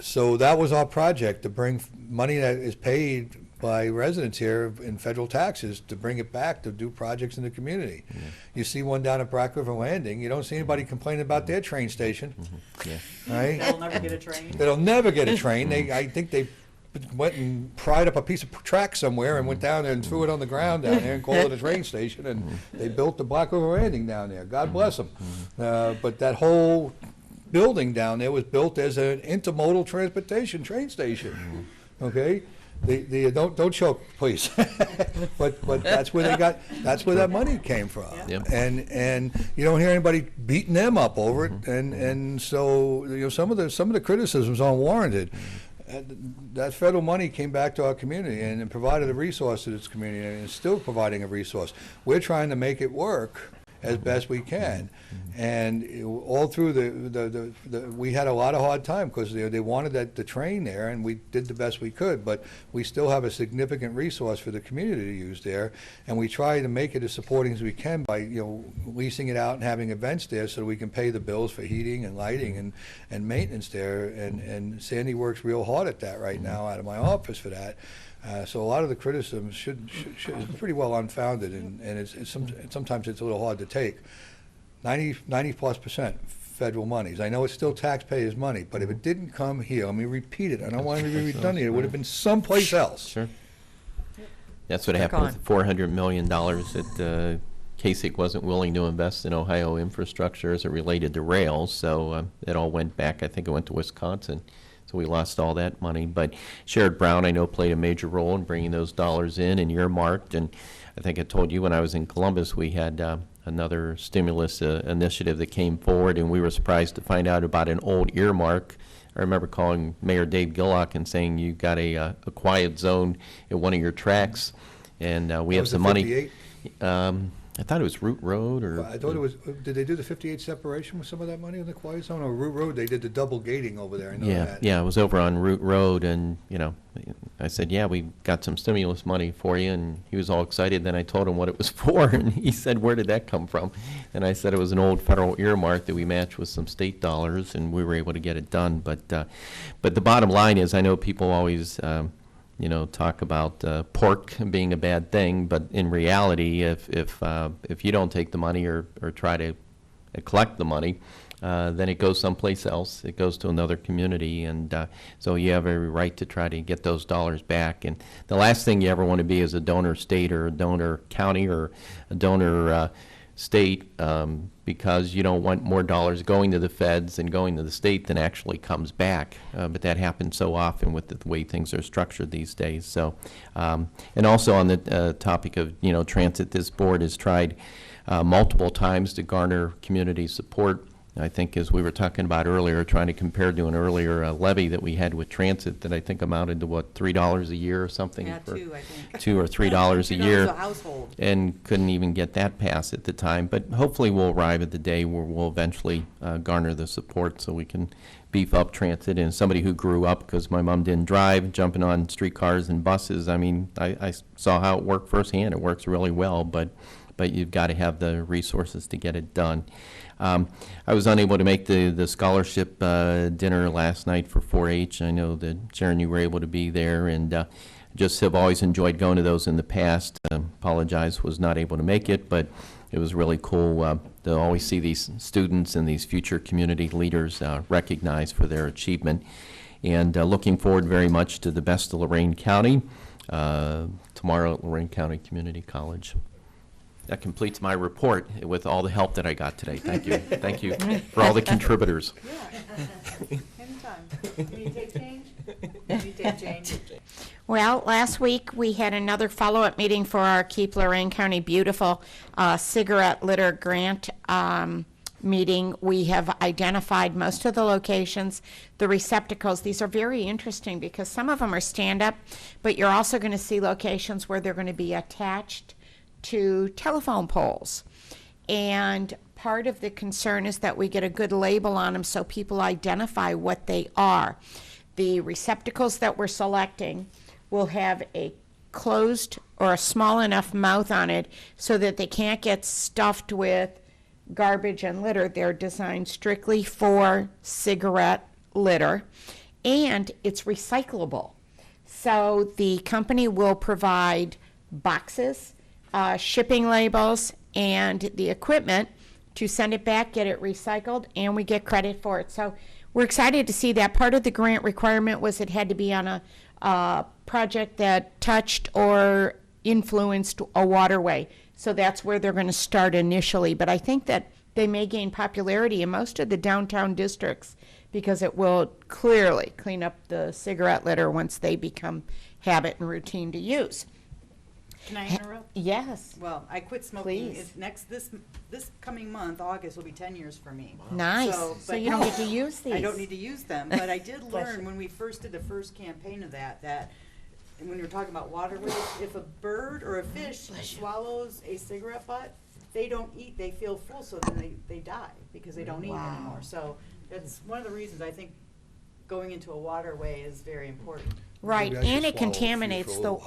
So that was our project, to bring money that is paid by residents here in federal taxes to bring it back to do projects in the community. You see one down at Black River Landing, you don't see anybody complaining about their train station. Yeah. Right? They'll never get a train. They'll never get a train. I think they went and pried up a piece of track somewhere and went down there and threw it on the ground down there and called it a train station, and they built the Black River Landing down there. God bless them. But that whole building down there was built as an intermodal transportation train station. Okay? Don't choke, please. but that's where that's where that money came from. Yep. And you don't hear anybody beating them up over it. And so some of the criticisms are unwarranted. That federal money came back to our community and provided a resource to this community, and it's still providing a resource. We're trying to make it work as best we can. And all through we had a lot of hard time because they wanted the train there, and we did the best we could, but we still have a significant resource for the community to use there, and we try to make it as supporting as we can by leasing it out and having events there so we can pay the bills for heating and lighting and maintenance there, and Sandy works real hard at that right now out of my office for that. So a lot of the criticisms is pretty well unfounded, and sometimes it's a little hard to take. 90+% federal monies. I know it's still taxpayers' money, but if it didn't come here, let me repeat it, I don't want to be redundant, it would have been someplace else. Sure. That's what happened with $400 million that Kasich wasn't willing to invest in Ohio infrastructure as it related to rails, so it all went back. I think it went to Wisconsin, so we lost all that money. But Sherrod Brown, I know, played a major role in bringing those dollars in and earmarked. And I think I told you when I was in Columbus, we had another stimulus initiative that came forward, and we were surprised to find out about an old earmark. I remember calling Mayor Dave Gillock and saying, you got a quiet zone at one of your tracks, and we have some money. I thought it was Root Road, or I thought it was. Did they do the 58 separation with some of that money on the quiet zone, or Root Road? They did the double gating over there. I know that. Yeah, it was over on Root Road, and I said, yeah, we got some stimulus money for you, and he was all excited. Then I told him what it was for, and he said, where did that come from? And I said it was an old federal earmark that we matched with some state dollars, and we were able to get it done. But the bottom line is, I know people always talk about pork being a bad thing, but in reality, if you don't take the money or try to collect the money, then it goes someplace else. It goes to another community, and so you have every right to try to get those dollars back. And the last thing you ever want to be is a donor state or a donor county or a donor state, because you don't want more dollars going to the feds and going to the state than actually comes back. But that happens so often with the way things are structured these days. So, and also on the topic of transit, this board has tried multiple times to garner community support. I think, as we were talking about earlier, trying to compare to an earlier levy that we had with transit that I think amounted to, what, $3 a year or something? Yeah, $2, I think. $2 or $3 a year. $2 a household. And couldn't even get that passed at the time. But hopefully we'll arrive at the day where we'll eventually garner the support so we can beef up transit. And somebody who grew up, because my mom didn't drive, jumping on streetcars and buses, I mean, I saw how it worked firsthand. It works really well, but you've got to have the resources to get it done. I was unable to make the scholarship dinner last night for 4-H. I know that, Sharon, you were able to be there, and just have always enjoyed going to those in the past. Apologize, was not able to make it, but it was really cool to always see these students and these future community leaders recognized for their achievement. And looking forward very much to the Best of Lorain County tomorrow at Lorain County Community College. That completes my report with all the help that I got today. Thank you. Thank you for all the contributors. Yeah. Anytime. Can you take change? Can you take change? Well, last week we had another follow-up meeting for our Keep Lorain County Beautiful cigarette litter grant meeting. We have identified most of the locations, the receptacles. These are very interesting because some of them are stand-up, but you're also going to see locations where they're going to be attached to telephone poles. And part of the concern is that we get a good label on them so people identify what they are. The receptacles that we're selecting will have a closed or a small enough mouth on it so that they can't get stuffed with garbage and litter. They're designed strictly for cigarette litter, and it's recyclable. So the company will provide boxes, shipping labels, and the equipment to send it back, get it recycled, and we get credit for it. So we're excited to see that. Part of the grant requirement was it had to be on a project that touched or influenced a waterway. So that's where they're going to start initially. But I think that they may gain popularity in most of the downtown districts because it will clearly clean up the cigarette litter once they become habit and routine to use. Can I interrupt? Yes. Well, I quit smoking. Please. This coming month, August, will be 10 years for me. Nice. So but you don't get to use these. I don't need to use them, but I did learn when we first did the first campaign of that when we were talking about waterways, if a bird or a fish swallows a cigarette butt, they don't eat, they feel full, so then they die because they don't eat anymore. So that's one of the reasons I think going into a waterway is very important. Right, Maybe I and should it swallow a few contaminates for a the. little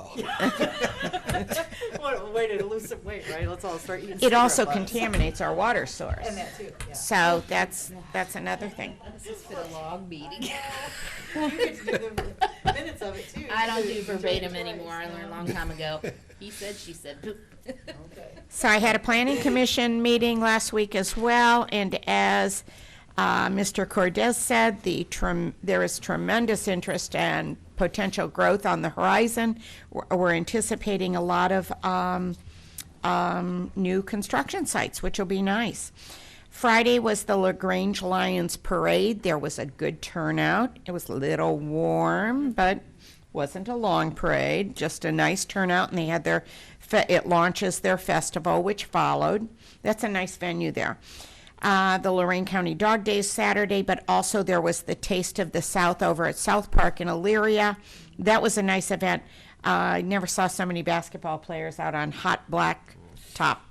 while. What a way to lose some weight, right? Let's all start eating It also cigarette butts. contaminates our water source. And that too, yeah. So that's another thing. This has been a long meeting. You get to do the minutes of it too. I don't You do get to enjoy verbatim it twice. anymore. I learned a long time ago. He said, she said. Boop. So I had a planning commission meeting last week as well, and as Mr. Cordes said, there is tremendous interest and potential growth on the horizon. We're anticipating a lot of new construction sites, which will be nice. Friday was the LaGrange Lions Parade. There was a good turnout. It was a little warm, but wasn't a long parade, just a nice turnout, and they had it launches their festival, which followed. That's a nice venue there. The Lorain County Dog Days Saturday, but also there was the Taste of the South over at South Park in Elyria. That was a nice event. I never saw so many basketball players out on hot black top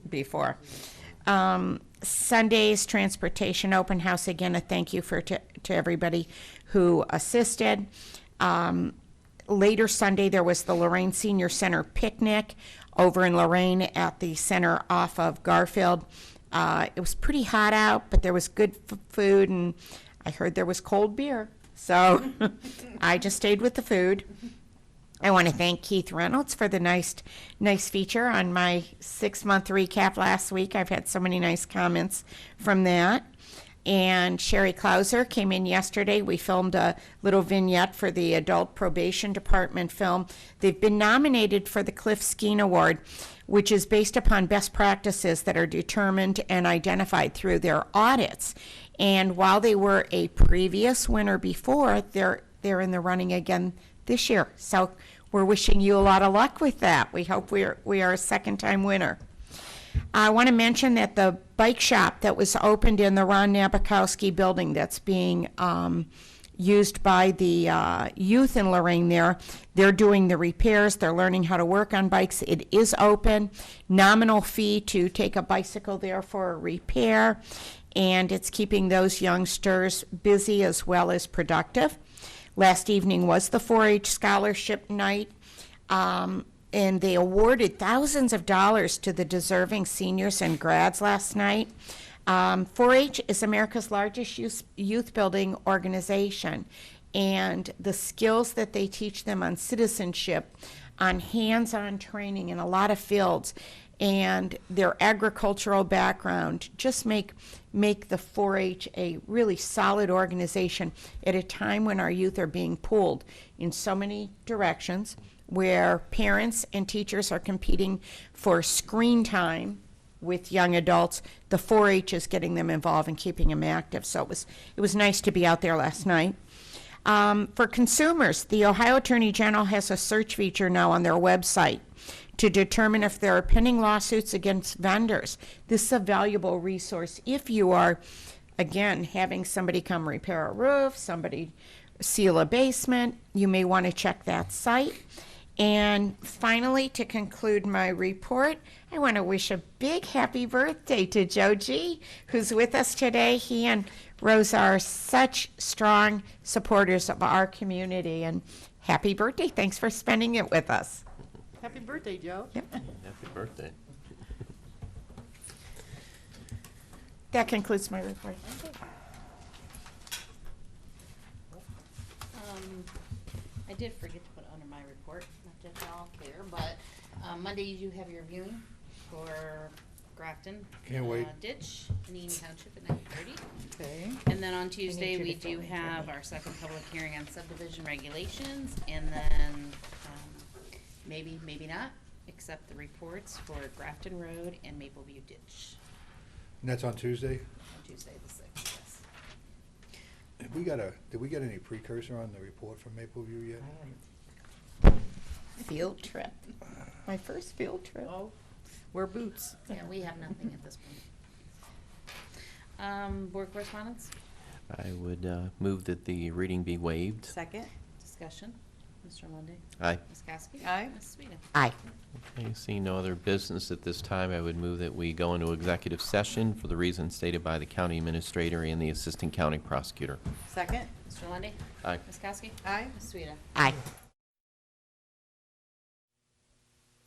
before. Sunday's Transportation Open House, again, a thank you to everybody who assisted. Later Sunday, there was the Lorain Senior Center picnic over in Lorain at the center off of Garfield. It was pretty hot out, but there was good food, and I heard there was cold beer. So I just stayed with the food. I want to thank Keith Reynolds for the nice feature on my 6-month recap last week. I've had so many nice comments from that. And Sherry Clouser came in yesterday. We filmed a little vignette for the Adult Probation Department film. They've been nominated for the Cliff Skeen Award, which is based upon best practices that are determined and identified through their audits. And while they were a previous winner before, they're in the running again this year. So we're wishing you a lot of luck with that. We hope we are a second-time winner. I want to mention that the bike shop that was opened in the Ron Nabokowski building that's being used by the youth in Lorain there, they're doing the repairs. They're learning how to work on bikes. It is open. Nominal fee to take a bicycle there for a repair, and it's keeping those youngsters busy as well as productive. Last evening was the 4-H scholarship night. And they awarded thousands of dollars to the deserving seniors and grads last night. 4-H is America's largest youth building organization, and the skills that they teach them on citizenship, on hands-on training in a lot of fields, and their agricultural background just make the 4-H a really solid organization at a time when our youth are being pulled in so many directions, where parents and teachers are competing for screen time with young adults. The 4-H is getting them involved and keeping them active. So it was nice to be out there last night. For consumers, the Ohio Attorney General has a search feature now on their website to determine if there are pending lawsuits against vendors. This is a valuable resource if you are, again, having somebody come repair a roof, somebody seal a basement. You may want to check that site. And finally, to conclude my report, I want to wish a big happy birthday to Joe G., who's with us today. He and Rose are such strong supporters of our community. And happy birthday. Thanks for spending it with us. Happy birthday, Joe. Yep. Happy birthday. That concludes my report. I did forget to put under my report, not that y'all care, but Monday you have your viewing for Grafton. Can't wait. Ditch in Eaton Township at 9:30. Okay. And then on Tuesday, you we to do fill in, have Jenny. our second public hearing on subdivision regulations, and then maybe not, except the reports for Grafton Road and Mapleview Ditch And that's on Tuesday? on Tuesday the 6th, yes. Did we get any precursor on the report from Mapleview yet? Field trip. My first field trip. Oh, wear boots. Yeah, we have nothing at this point. Board correspondence, I would move that the reading be waived. Second. discussion. Mr. Lundy, Aye. Ms. Kowski. Aye. Ms. Sweda. Aye. Okay, seeing no other business at this time, I would move that we go into executive session for the reasons stated by the county administrator and the assistant county prosecutor. Second? Mr. Lundy, Aye. Ms. Kowski. Aye. Ms. Sweda. Aye.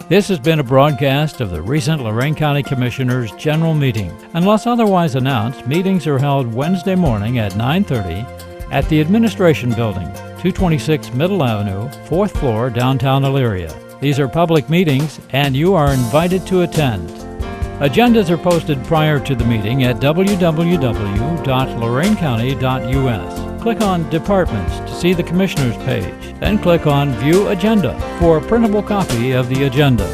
This has been a broadcast of the recent Lorain County Commissioners' General Meeting. Unless otherwise announced, meetings are held Wednesday morning at 9:30 at the Administration Building, 226 Middle Avenue, 4th floor, downtown Elyria. These are public meetings, and you are invited to attend. Agendas are posted prior to the meeting at www.loraincounty.us. Click on Departments to see the Commissioners page, then click on View Agenda for a printable copy of the agenda.